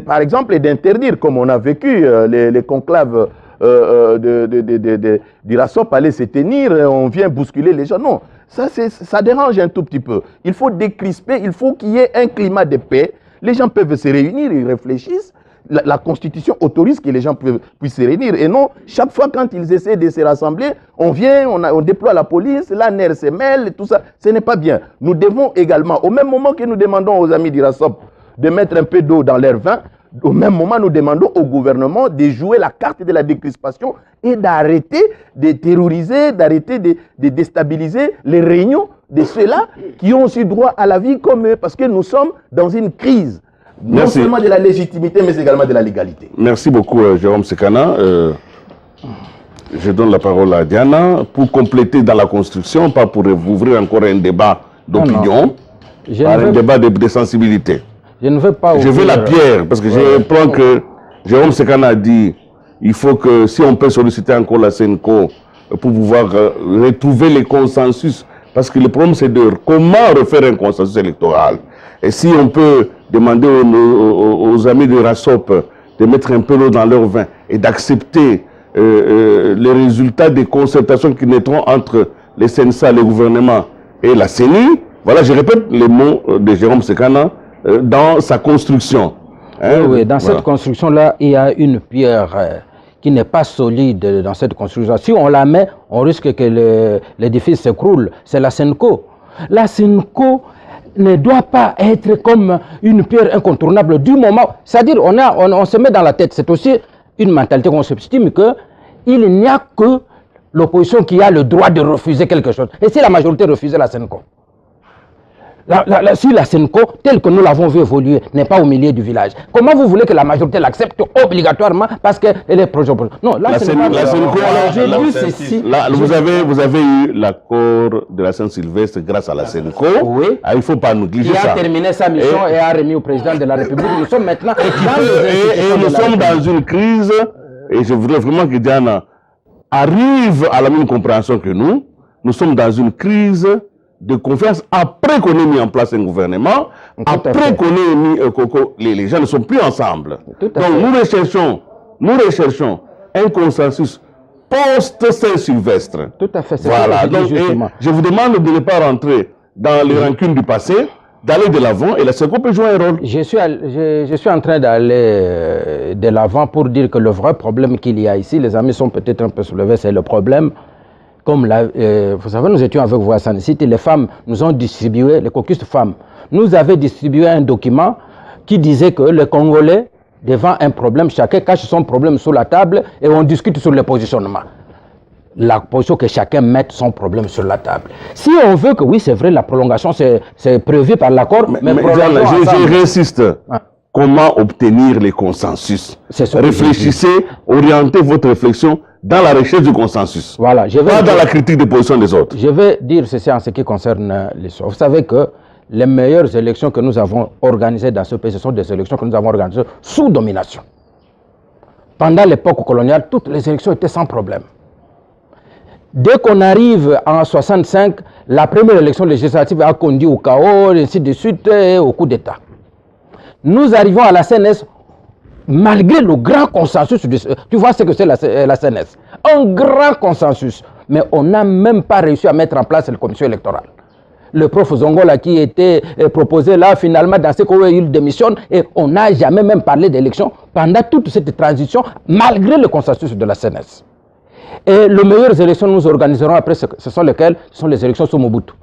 par exemple, d'interdire, comme on a vécu les conclaves du RASOP allaient se tenir, on vient bousculer les gens. Non, ça dérange un tout petit peu. Il faut décrisper, il faut qu'il y ait un climat de paix. Les gens peuvent se réunir, ils réfléchissent. La Constitution autorise que les gens puissent se réunir. Et non, chaque fois quand ils essaient de se rassembler, on vient, on déploie la police, la NER se mêle, tout ça. Ce n'est pas bien. Nous devons également, au même moment que nous demandons aux amis du RASOP de mettre un peu d'eau dans leur vin, au même moment, nous demandons au gouvernement de jouer la carte de la décrispation et d'arrêter de terroriser, d'arrêter de déstabiliser les réunions de ceux-là qui ont aussi droit à la vie comme eux, parce que nous sommes dans une crise, non seulement de la légitimité, mais également de la légalité. Merci beaucoup, Jérôme Sekana. Je donne la parole à Diana pour compléter dans la construction, pas pour ouvrir encore un débat d'opinion, un débat de sensibilité. Je ne veux pas Je veux la pierre, parce que je prends que Jérôme Sekana a dit il faut que, si on peut solliciter encore la SENCO pour pouvoir retrouver les consensus, parce que le problème c'est de comment refaire un consensus électoral. Et si on peut demander aux amis de RASOP de mettre un peu d'eau dans leur vin et d'accepter les résultats des concertations qui naîtront entre les CNSA, le gouvernement et la CENI, voilà, je répète les mots de Jérôme Sekana, dans sa construction. Hein, oui, dans cette construction-là, il y a une pierre qui n'est pas solide dans cette construction. Si on la met, on risque que l'édifice s'écroule. C'est la SENCO. La SENCO ne doit pas être comme une pierre incontournable du moment. C'est-à-dire, on se met dans la tête, c'est aussi une mentalité qu'on s'estime qu'il n'y a que l'opposition qui a le droit de refuser quelque chose. Et si la majorité refusait la SENCO, si la SENCO, telle que nous l'avons vu évoluer, n'est pas au milieu du village, comment vous voulez que la majorité l'accepte obligatoirement parce qu'elle est proche? Non, la SENCO, vous avez eu l'accord de la Saint-Sylvestre grâce à la SENCO. Oui. Il ne faut pas négliger ça. Il a terminé sa mission et a remis au président de la République. Nous sommes maintenant nous sommes dans une crise, et je voudrais vraiment que Diana arrive à la même compréhension que nous. Nous sommes dans une crise de confiance après qu'on ait mis en place un gouvernement, après qu'on ait mis les gens ne sont plus ensemble. Donc nous recherchons un consensus post-Saint-Sylvestre. Tout à fait. Voilà. Donc, je vous demande de ne pas rentrer dans les rancunes du passé, d'aller de l'avant, et la SENCO peut jouer un rôle. Je suis en train d'aller de l'avant pour dire que le vrai problème qu'il y a ici, les amis sont peut-être un peu soulevés, c'est le problème. Comme vous savez, nous étions avec vous à San City, les femmes nous ont distribué, les caucus de femmes, nous avaient distribué un document qui disait que les Congolais, devant un problème, chacun cache son problème sous la table et on discute sur le positionnement. La position que chacun mette son problème sur la table. Si on veut que, oui, c'est vrai, la prolongation, c'est prévu par l'accord, mais je réinsiste. Comment obtenir les consensus? Réfléchissez, orientez votre réflexion dans la recherche du consensus. Voilà, pas dans la critique des positions des autres. Je vais dire ceci en ce qui concerne l'histoire. Vous savez que les meilleures élections que nous avons organisées dans ce pays, ce sont des élections que nous avons organisées sous domination. Pendant l'époque coloniale, toutes les élections étaient sans problème. Dès qu'on arrive en 65, la première élection législative a conduit au chaos, ainsi de suite, et au coup d'État. Nous arrivons à la CNS, malgré le grand consensus, tu vois ce que c'est la CNS, un grand consensus, mais on n'a même pas réussi à mettre en place la commission électorale. Le prof Zongola qui était proposé là, finalement, dans ce cas il démissionne, et on n'a jamais même parlé d'élection pendant toute cette transition, malgré le consensus de la CNS. Et les meilleures élections nous organiserons après, ce sont lesquelles? Ce sont les élections sous Mobutu.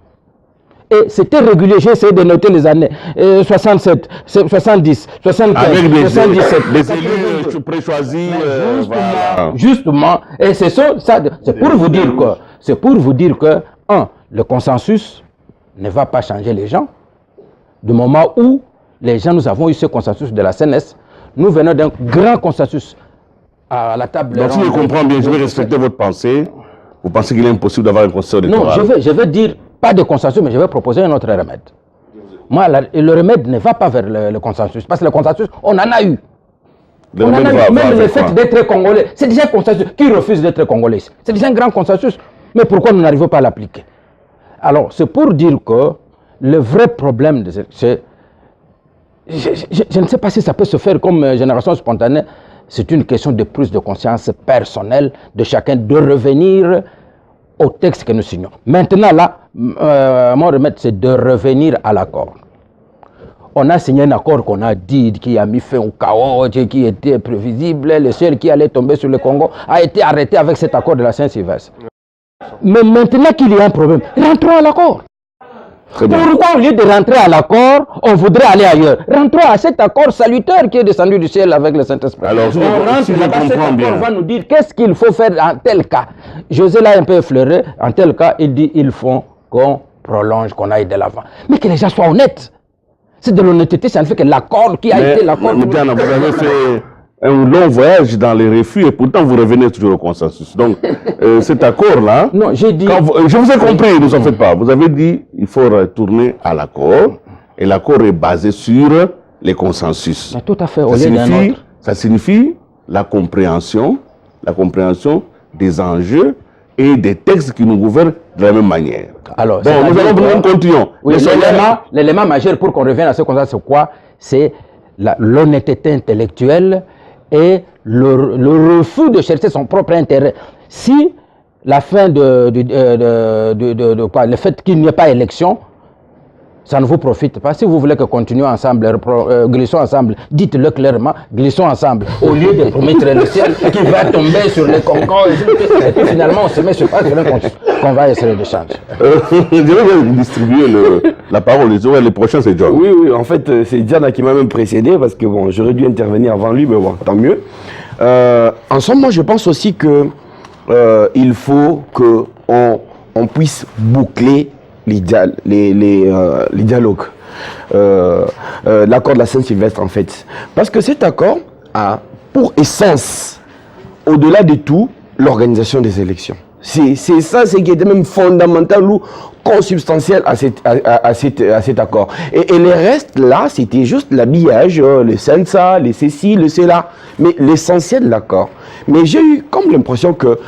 Et c'était régulier, j'ai essayé de noter les années 67, 70, 75, avec 77. Les élus préchoisis. Justement, et c'est pour vous dire que, le consensus ne va pas changer les gens, du moment où les gens, nous avons eu ce consensus de la CNS. Nous venons d'un grand consensus à la table. Donc, si je comprends bien, je vais respecter votre pensée. Vous pensez qu'il est impossible d'avoir un consensus électoral? Non, je veux dire, pas de consensus, mais je vais proposer un autre remède. Moi, le remède ne va pas vers le consensus, parce que le consensus, on en a eu. On en a eu, même le fait d'être congolais, c'est déjà un consensus. Qui refuse d'être congolais? C'est déjà un grand consensus. Mais pourquoi nous n'arrivons pas à l'appliquer? Alors, c'est pour dire que le vrai problème, c'est... Je ne sais pas si ça peut se faire comme génération spontanée. C'est une question de prise de conscience personnelle de chacun, de revenir au texte que nous signons. Maintenant, là, mon remède, c'est de revenir à l'accord. On a signé un accord qu'on a dit, qui a mis fin au chaos, qui était prévisible. Le seul qui allait tomber sur le Congo a été arrêté avec cet accord de la Saint-Sylvestre. Mais maintenant qu'il y a un problème, rentrons à l'accord. Pourquoi au lieu de rentrer à l'accord, on voudrait aller ailleurs? Rentrons à cet accord salutaire qui est descendu du ciel avec le Saint-Esprit. Alors, on rentre là-bas, cet accord va nous dire qu'est-ce qu'il faut faire en tel cas. José l'a un peu effleuré, en tel cas, il dit il faut qu'on prolonge, qu'on aille de l'avant. Mais que les gens soient honnêtes. C'est de l'honnêteté, ça ne fait que l'accord qui a été l'accord. Vous avez fait un long voyage dans les refus et pourtant vous revenez toujours au consensus. Donc, cet accord-là, non, j'ai dit... je vous ai compris, ne vous en faites pas. Vous avez dit qu'il faut retourner à l'accord et l'accord est basé sur les consensus. Mais tout à fait, ça signifie la compréhension des enjeux et des textes qui nous gouvernent de la même manière. Alors, bon, nous allons continuer. Oui, l'élément majeur pour qu'on revienne à ce concept, c'est quoi? C'est l'honnêteté intellectuelle et le refus de chercher son propre intérêt. Si la fin le fait qu'il n'y ait pas élection, ça ne vous profite pas. Si vous voulez que continuions ensemble, glissons ensemble, dites-le clairement, glissons ensemble, au lieu de promettre le ciel qui va tomber sur les concons, et puis finalement on se met sur pas qu'on va essayer de changer. Je vais distribuer la parole, les prochains c'est John. Oui, en fait c'est Diana qui m'a même précédé parce que bon, j'aurais dû intervenir avant lui, mais bon, tant mieux. En somme, moi je pense aussi que il faut qu'on puisse boucler les dialogues, l'accord de la Saint-Sylvestre en fait. Parce que cet accord a pour essence, au-delà de tout, l'organisation des élections. C'est ça, c'est qui était même fondamental ou consubstantiel à cet accord. Et les restes là, c'était juste l'habillage, le CENSA, les CECI, le CELA, mais l'essentiel de l'accord. Mais j'ai eu comme l'impression que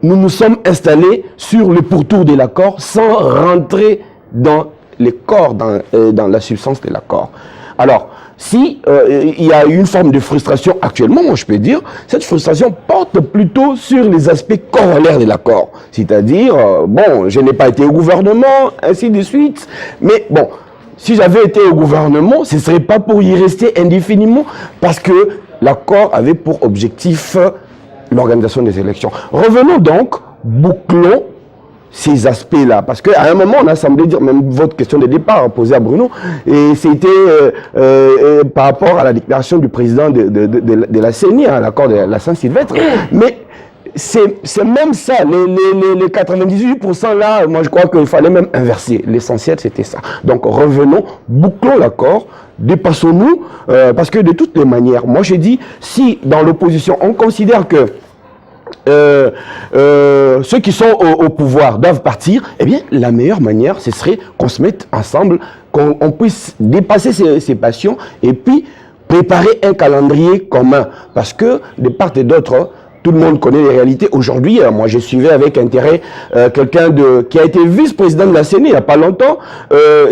nous nous sommes installés sur le pourtour de l'accord sans rentrer dans les corps, dans la substance de l'accord. Alors, si il y a une forme de frustration actuellement, moi je peux dire, cette frustration porte plutôt sur les aspects corollaires de l'accord. C'est-à-dire, bon, je n'ai pas été au gouvernement, ainsi de suite, mais bon, si j'avais été au gouvernement, ce ne serait pas pour y rester indéfiniment, parce que l'accord avait pour objectif l'organisation des élections. Revenons donc, bouclons ces aspects-là, parce qu'à un moment, on a semblé dire, même votre question de départ posée à Bruno, et c'était par rapport à la déclaration du président de la CENI, à l'accord de la Saint-Sylvestre, mais c'est même ça, les 98% là, moi je crois qu'il fallait même inverser. L'essentiel c'était ça. Donc revenons, bouclons l'accord, dépassons-nous, parce que de toutes les manières, moi j'ai dit, si dans l'opposition on considère que ceux qui sont au pouvoir doivent partir, eh bien la meilleure manière ce serait qu'on se mette ensemble, qu'on puisse dépasser ces passions et puis préparer un calendrier commun. Parce que de part et d'autre, tout le monde connaît les réalités. Aujourd'hui, moi je suivais avec intérêt quelqu'un qui a été vice-président de la CENI il n'y a pas longtemps,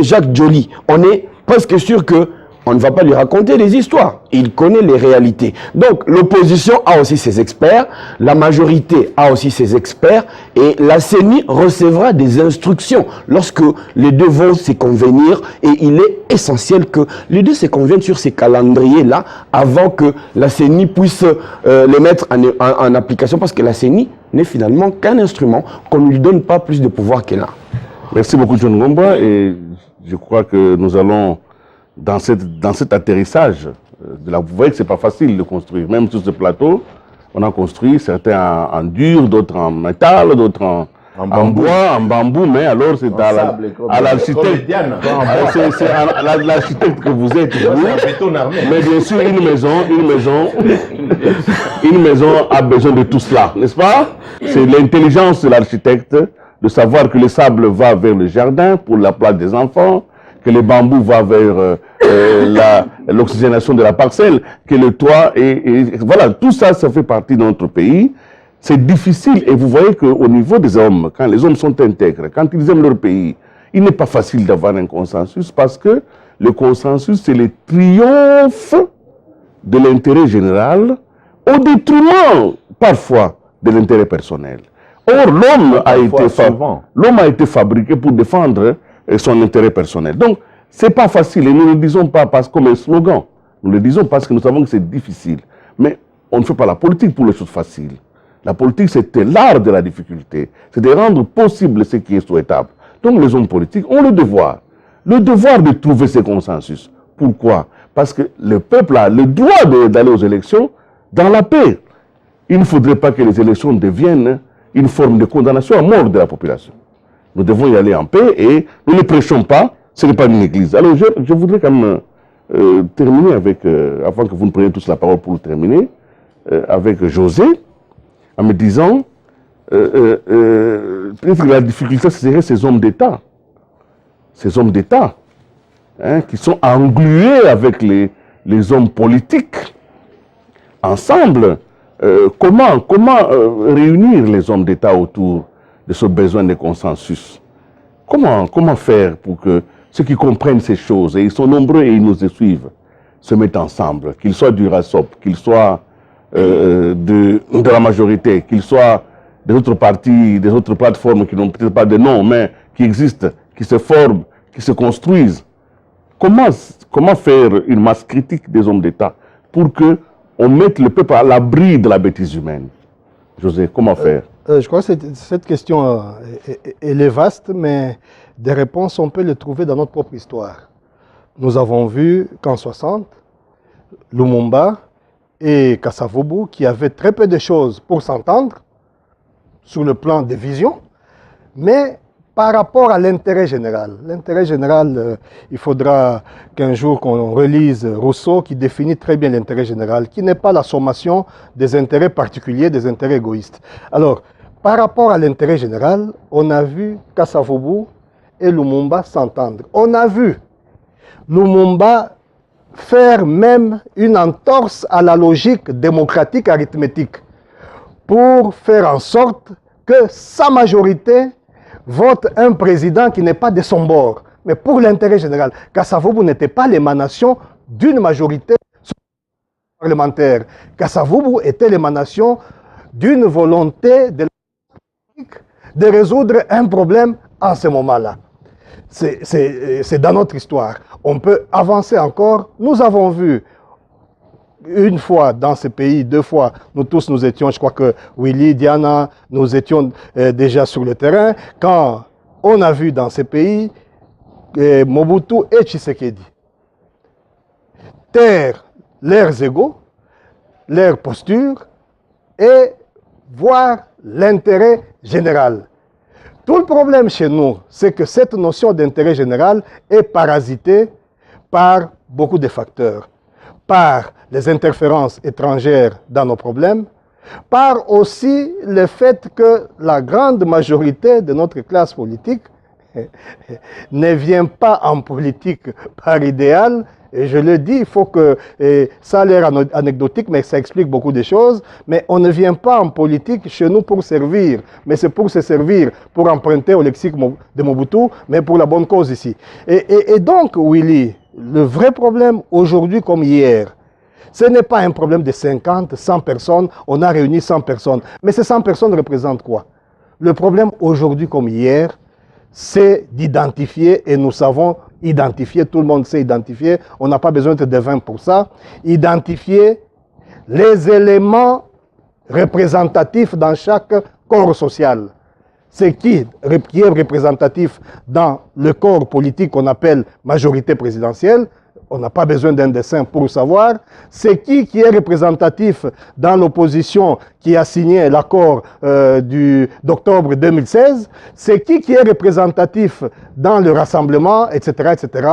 Jacques Joly. On est presque sûr que on ne va pas lui raconter des histoires. Il connaît les réalités. Donc l'opposition a aussi ses experts, la majorité a aussi ses experts, et la CENI recevra des instructions lorsque les deux vont se convenir, et il est essentiel que les deux se conviennent sur ces calendriers-là avant que la CENI puisse les mettre en application, parce que la CENI n'est finalement qu'un instrument, qu'on ne lui donne pas plus de pouvoir qu'elle a. Merci beaucoup John Ngomba, et je crois que nous allons dans cet atterrissage, vous voyez que ce n'est pas facile de construire. Même sur ce plateau, on a construit certains en dur, d'autres en métal, d'autres en bois, en bambou, mais alors c'est à l'architecte. C'est l'architecte que vous êtes, vous. Mais bien sûr, une maison a besoin de tout cela, n'est-ce pas? C'est l'intelligence de l'architecte de savoir que le sable va vers le jardin pour la place des enfants, que le bambou va vers l'oxygénation de la parcelle, que le toit et voilà, tout ça, ça fait partie de notre pays. C'est difficile et vous voyez qu'au niveau des hommes, quand les hommes sont intègres, quand ils aiment leur pays, il n'est pas facile d'avoir un consensus parce que le consensus, c'est le triomphe de l'intérêt général au détriment parfois de l'intérêt personnel. Or, l'homme a été fabriqué pour défendre son intérêt personnel. Donc, ce n'est pas facile et nous ne le disons pas comme un slogan. Nous le disons parce que nous savons que c'est difficile. Mais on ne fait pas la politique pour les choses faciles. La politique, c'était l'art de la difficulté. C'est de rendre possible ce qui est souhaitable. Donc, les hommes politiques ont le devoir de trouver ces consensus. Pourquoi? Parce que le peuple a le droit d'aller aux élections dans la paix. Il ne faudrait pas que les élections deviennent une forme de condamnation à mort de la population. Nous devons y aller en paix et nous ne prêchons pas, ce n'est pas une église. Alors je voudrais quand même terminer avec, avant que vous ne preniez tous la parole pour terminer, avec José, en me disant, peut-être que la difficulté, ce serait ces hommes d'État. Ces hommes d'État, hein, qui sont englués avec les hommes politiques, ensemble. Comment réunir les hommes d'État autour de ce besoin de consensus? Comment faire pour que ceux qui comprennent ces choses, et ils sont nombreux et ils nous suivent, se mettent ensemble, qu'ils soient du RASOP, qu'ils soient de la majorité, qu'ils soient des autres partis, des autres plateformes qui n'ont peut-être pas de nom, mais qui existent, qui se forment, qui se construisent. Comment faire une masse critique des hommes d'État pour que on mette le peuple à l'abri de la bêtise humaine? José, comment faire? Je crois que cette question elle est vaste, mais des réponses, on peut les trouver dans notre propre histoire. Nous avons vu qu'en 60, Lumumba et Kasavubu, qui avaient très peu de choses pour s'entendre sur le plan des visions, mais par rapport à l'intérêt général. L'intérêt général, il faudra qu'un jour qu'on relise Rousseau qui définit très bien l'intérêt général, qui n'est pas la sommation des intérêts particuliers, des intérêts égoïstes. Alors, par rapport à l'intérêt général, on a vu Kasavubu et Lumumba s'entendre. On a vu Lumumba faire même une entorse à la logique démocratique arithmétique pour faire en sorte que sa majorité vote un président qui n'est pas de son bord, mais pour l'intérêt général. Kasavubu n'était pas l'émanation d'une majorité parlementaire. Kasavubu était l'émanation d'une volonté de résoudre un problème en ce moment-là. C'est dans notre histoire. On peut avancer encore. Nous avons vu une fois dans ce pays, deux fois, nous tous nous étions, je crois que Willy, Diana, nous étions déjà sur le terrain, quand on a vu dans ce pays Mobutu et Tshisekedi taire leurs égos, leurs postures et voir l'intérêt général. Tout le problème chez nous, c'est que cette notion d'intérêt général est parasitée par beaucoup de facteurs. Par les interférences étrangères dans nos problèmes, par aussi le fait que la grande majorité de notre classe politique ne vient pas en politique par idéal. Et je le dis, il faut que, ça a l'air anecdotique, mais ça explique beaucoup de choses, mais on ne vient pas en politique chez nous pour servir, mais c'est pour se servir, pour emprunter au lexique de Mobutu, mais pour la bonne cause ici. Et donc, Willy, le vrai problème aujourd'hui comme hier, ce n'est pas un problème de 50, 100 personnes, on a réuni 100 personnes, mais ces 100 personnes représentent quoi? Le problème aujourd'hui comme hier, c'est d'identifier, et nous savons identifier, tout le monde sait identifier, on n'a pas besoin de 20 pour ça, identifier les éléments représentatifs dans chaque corps social. C'est qui est représentatif dans le corps politique qu'on appelle majorité présidentielle, on n'a pas besoin d'un dessin pour savoir, c'est qui est représentatif dans l'opposition qui a signé l'accord d'octobre 2016, c'est qui est représentatif dans le rassemblement, etc., etc.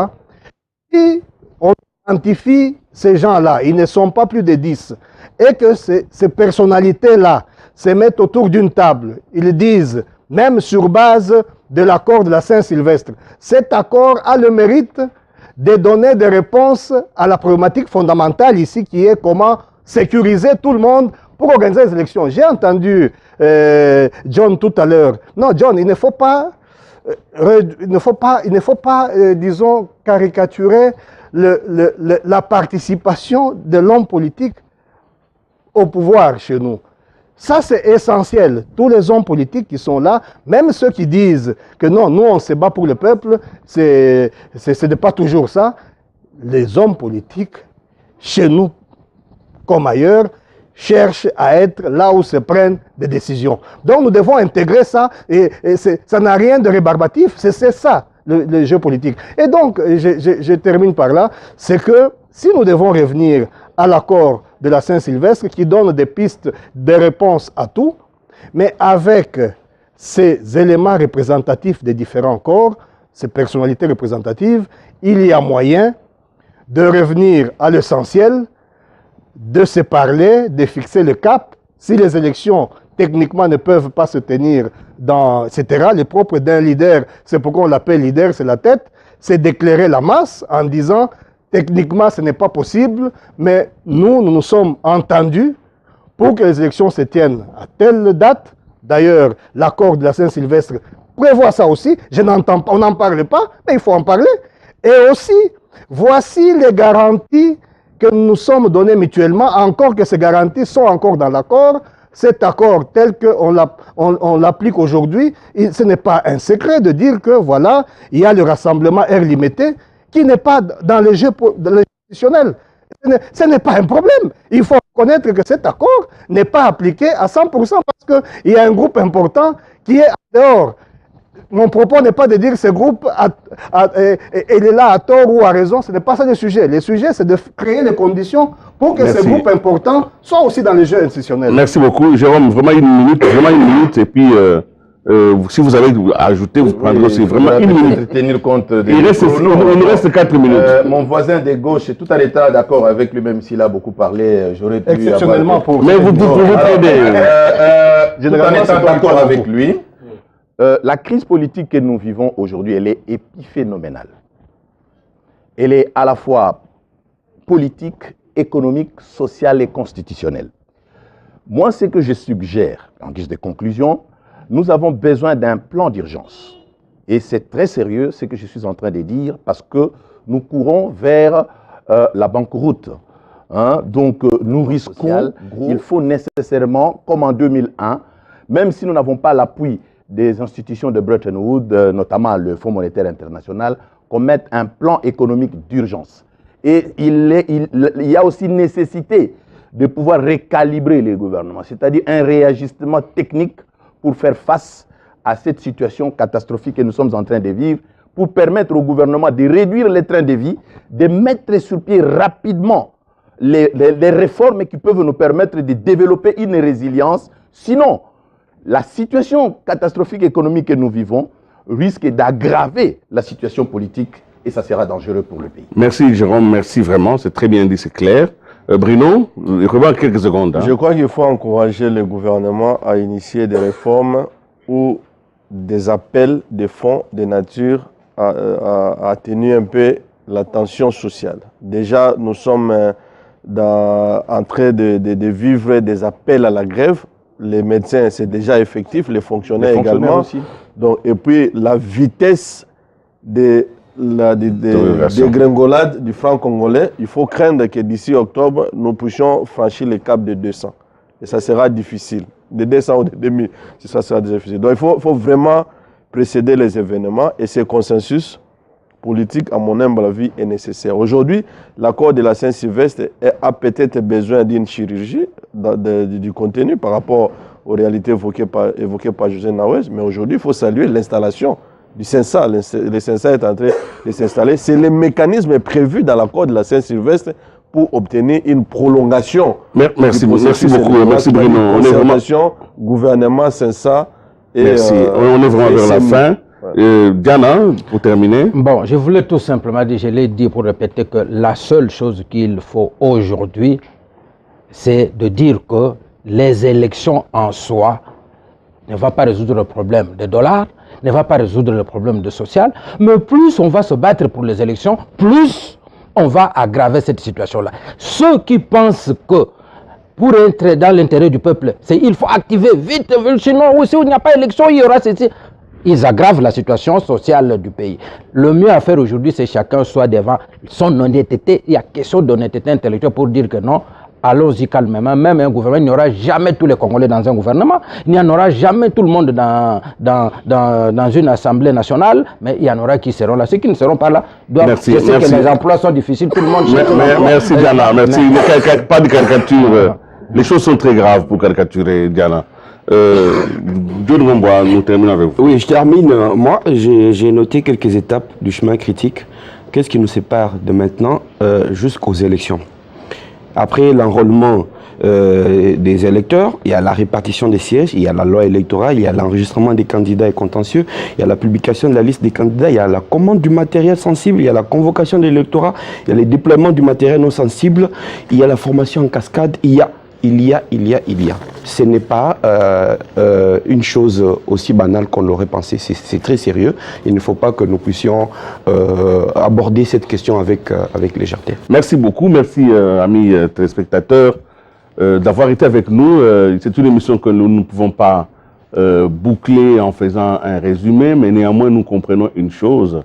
Et on identifie ces gens-là, ils ne sont pas plus de 10, et que ces personnalités-là se mettent autour d'une table, ils disent, même sur base de l'accord de la Saint-Sylvestre, cet accord a le mérite de donner des réponses à la problématique fondamentale ici qui est comment sécuriser tout le monde pour organiser les élections. J'ai entendu John tout à l'heure. Non, John, il ne faut pas, disons, caricaturer la participation de l'homme politique au pouvoir chez nous. Ça, c'est essentiel. Tous les hommes politiques qui sont là, même ceux qui disent que non, nous, on se bat pour le peuple, ce n'est pas toujours ça. Les hommes politiques, chez nous comme ailleurs, cherchent à être là où se prennent des décisions. Donc, nous devons intégrer ça, et ça n'a rien de rébarbatif, c'est ça, le jeu politique. Et donc, je termine par là, c'est que si nous devons revenir à l'accord de la Saint-Sylvestre qui donne des pistes de réponse à tout, mais avec ces éléments représentatifs des différents corps, ces personnalités représentatives, il y a moyen de revenir à l'essentiel, de se parler, de fixer le cap. Si les élections techniquement ne peuvent pas se tenir etc., le propre d'un leader, c'est pourquoi on l'appelle leader, c'est la tête, c'est d'éclairer la masse en disant techniquement, ce n'est pas possible, mais nous nous sommes entendus pour que les élections se tiennent à telle date. D'ailleurs, l'accord de la Saint-Sylvestre prévoit ça aussi. On n'en parle pas, mais il faut en parler. Et aussi, voici les garanties que nous nous sommes données mutuellement, encore que ces garanties sont encore dans l'accord. Cet accord tel qu'on l'applique aujourd'hui, ce n'est pas un secret de dire que voilà, il y a le rassemblement air limité, qui n'est pas dans le jeu institutionnel. Ce n'est pas un problème. Il faut reconnaître que cet accord n'est pas appliqué à 100% parce qu'il y a un groupe important qui est dehors. Mon propos n'est pas de dire que ce groupe il est là à tort ou à raison, ce n'est pas ça le sujet. Le sujet, c'est de créer les conditions pour que ce groupe important soit aussi dans le jeu institutionnel. Merci beaucoup. Jérôme, vraiment une minute, et puis si vous avez ajouté, vous prendrez aussi vraiment une minute. Tenir compte Il nous reste 4 minutes. Mon voisin de gauche est tout à l'état d'accord avec lui-même s'il a beaucoup parlé. J'aurais pu exceptionnellement pour. Mais vous pouvez aider. Tout en étant d'accord avec lui. La crise politique que nous vivons aujourd'hui, elle est épiphénoménale. Elle est à la fois politique, économique, sociale et constitutionnelle. Moi, ce que je suggère, en guise de conclusion, nous avons besoin d'un plan d'urgence. Et c'est très sérieux ce que je suis en train de dire parce que nous courons vers la banqueroute. Donc, nous risquons, il faut nécessairement, comme en 2001, même si nous n'avons pas l'appui des institutions de Bretton Woods, notamment le Fonds monétaire international, qu'on mette un plan économique d'urgence. Et il y a aussi nécessité de pouvoir récalibrer les gouvernements, c'est-à-dire un réajustement technique pour faire face à cette situation catastrophique que nous sommes en train de vivre, pour permettre au gouvernement de réduire les trains de vie, de mettre sur pied rapidement les réformes qui peuvent nous permettre de développer une résilience. Sinon, la situation catastrophique économique que nous vivons risque d'aggraver la situation politique et ça sera dangereux pour le pays. Merci Jérôme, merci vraiment, c'est très bien dit, c'est clair. Bruno, il faut quelques secondes. Je crois qu'il faut encourager le gouvernement à initier des réformes ou des appels de fonds de nature à atténuer un peu la tension sociale. Déjà, nous sommes en train de vivre des appels à la grève. Les médecins, c'est déjà effectif, les fonctionnaires également. Aussi. Donc, et puis, la vitesse des gringolades du franc congolais, il faut craindre que d'ici octobre, nous puissions franchir le cap de 200. Et ça sera difficile. De 200 ou de 2000, ça sera difficile. Donc, il faut vraiment précéder les événements et ce consensus politique, à mon humble avis, est nécessaire. Aujourd'hui, l'accord de la Saint-Sylvestre a peut-être besoin d'une chirurgie du contenu par rapport aux réalités évoquées par José Nawes, mais aujourd'hui, il faut saluer l'installation du CENSA. Le CENSA est en train de s'installer. C'est le mécanisme prévu dans l'accord de la Saint-Sylvestre pour obtenir une prolongation. Merci beaucoup. Merci Bruno. On est vraiment gouvernement CENSA. Merci. On est vraiment vers la fin. Diana, pour terminer. Bon, je voulais tout simplement dire, je l'ai dit pour répéter que la seule chose qu'il faut aujourd'hui, c'est de dire que les élections en soi ne vont pas résoudre le problème des dollars, ne va pas résoudre le problème de social, mais plus on va se battre pour les élections, plus on va aggraver cette situation-là. Ceux qui pensent que pour entrer dans l'intérêt du peuple, il faut activer vite, sinon si il n'y a pas d'élection, il y aura ceci. Ils aggravent la situation sociale du pays. Le mieux à faire aujourd'hui, c'est que chacun soit devant son honnêteté. Il y a question d'honnêteté intellectuelle pour dire que non, allons-y calmement. Même un gouvernement, il n'y aura jamais tous les Congolais dans un gouvernement. Il n'y en aura jamais tout le monde dans une assemblée nationale. Mais il y en aura qui seront là. Ceux qui ne seront pas là doivent... Merci, je sais que les emplois sont difficiles. Tout le monde cherche un emploi. Merci Diana. Merci. Pas de caricature. Les choses sont très graves pour caricaturer Diana. Dieu de Rombois, nous terminons avec vous. Oui, je termine. Moi, j'ai noté quelques étapes du chemin critique. Qu'est-ce qui nous sépare de maintenant jusqu'aux élections? Après l'enrôlement des électeurs, il y a la répartition des sièges, il y a la loi électorale, il y a l'enregistrement des candidats et contentieux, il y a la publication de la liste des candidats, il y a la commande du matériel sensible, il y a la convocation de l'électorat, il y a le déploiement du matériel non sensible, il y a la formation en cascade, il y a. Ce n'est pas une chose aussi banale qu'on l'aurait pensé. C'est très sérieux. Il ne faut pas que nous puissions aborder cette question avec légèreté. Merci beaucoup. Merci, amis téléspectateurs, d'avoir été avec nous. C'est une émission que nous ne pouvons pas boucler en faisant un résumé, mais néanmoins, nous comprenons une chose.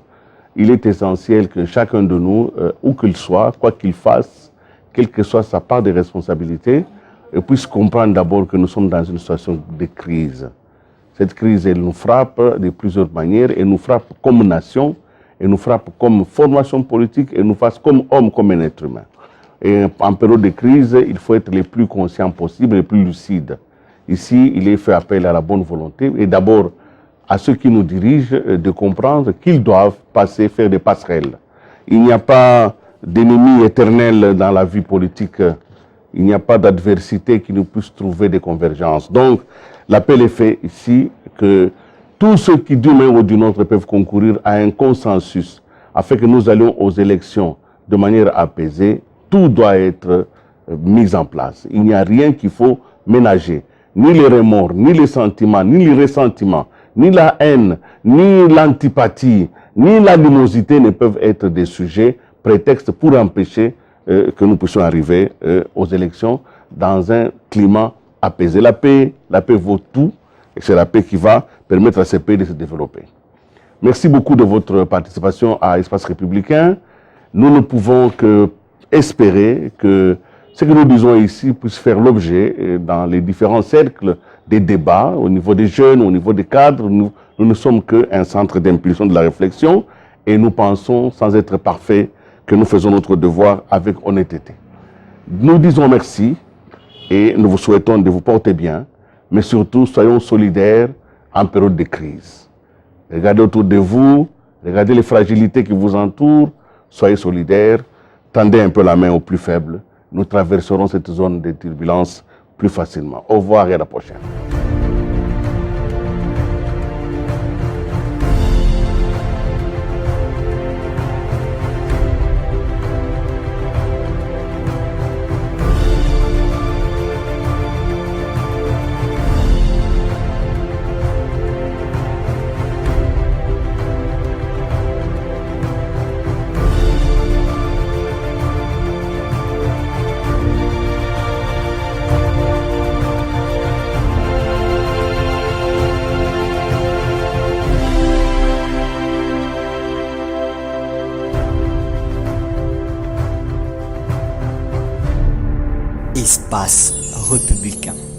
Il est essentiel que chacun de nous, où qu'il soit, quoi qu'il fasse, quelle que soit sa part de responsabilité, puisse comprendre d'abord que nous sommes dans une situation de crise. Cette crise, elle nous frappe de plusieurs manières, elle nous frappe comme nation, elle nous frappe comme formation politique, elle nous frappe comme homme, comme un être humain. Et en période de crise, il faut être le plus conscient possible, le plus lucide. Ici, il est fait appel à la bonne volonté et d'abord à ceux qui nous dirigent de comprendre qu'ils doivent faire des passerelles. Il n'y a pas d'ennemi éternel dans la vie politique. Il n'y a pas d'adversité qui nous puisse trouver des convergences. Donc, l'appel est fait ici que tous ceux qui d'une main ou d'une autre peuvent concourir à un consensus afin que nous allions aux élections de manière apaisée. Tout doit être mis en place. Il n'y a rien qu'il faut ménager. Ni les remords, ni les sentiments, ni les ressentiments, ni la haine, ni l'antipathie, ni l'animosité ne peuvent être des sujets, prétextes pour empêcher que nous puissions arriver aux élections dans un climat apaisé. La paix vaut tout et c'est la paix qui va permettre à ces pays de se développer. Merci beaucoup de votre participation à Espace Républicain. Nous ne pouvons que espérer que ce que nous disons ici puisse faire l'objet dans les différents cercles des débats, au niveau des jeunes, au niveau des cadres. Nous ne sommes qu'un centre d'impulsion de la réflexion et nous pensons, sans être parfaits, que nous faisons notre devoir avec honnêteté. Nous disons merci et nous vous souhaitons de vous porter bien, mais surtout soyons solidaires en période de crise. Regardez autour de vous, regardez les fragilités qui vous entourent, soyez solidaires, tendez un peu la main aux plus faibles. Nous traverserons cette zone de turbulence plus facilement. Au revoir et à la prochaine. Espace républicain.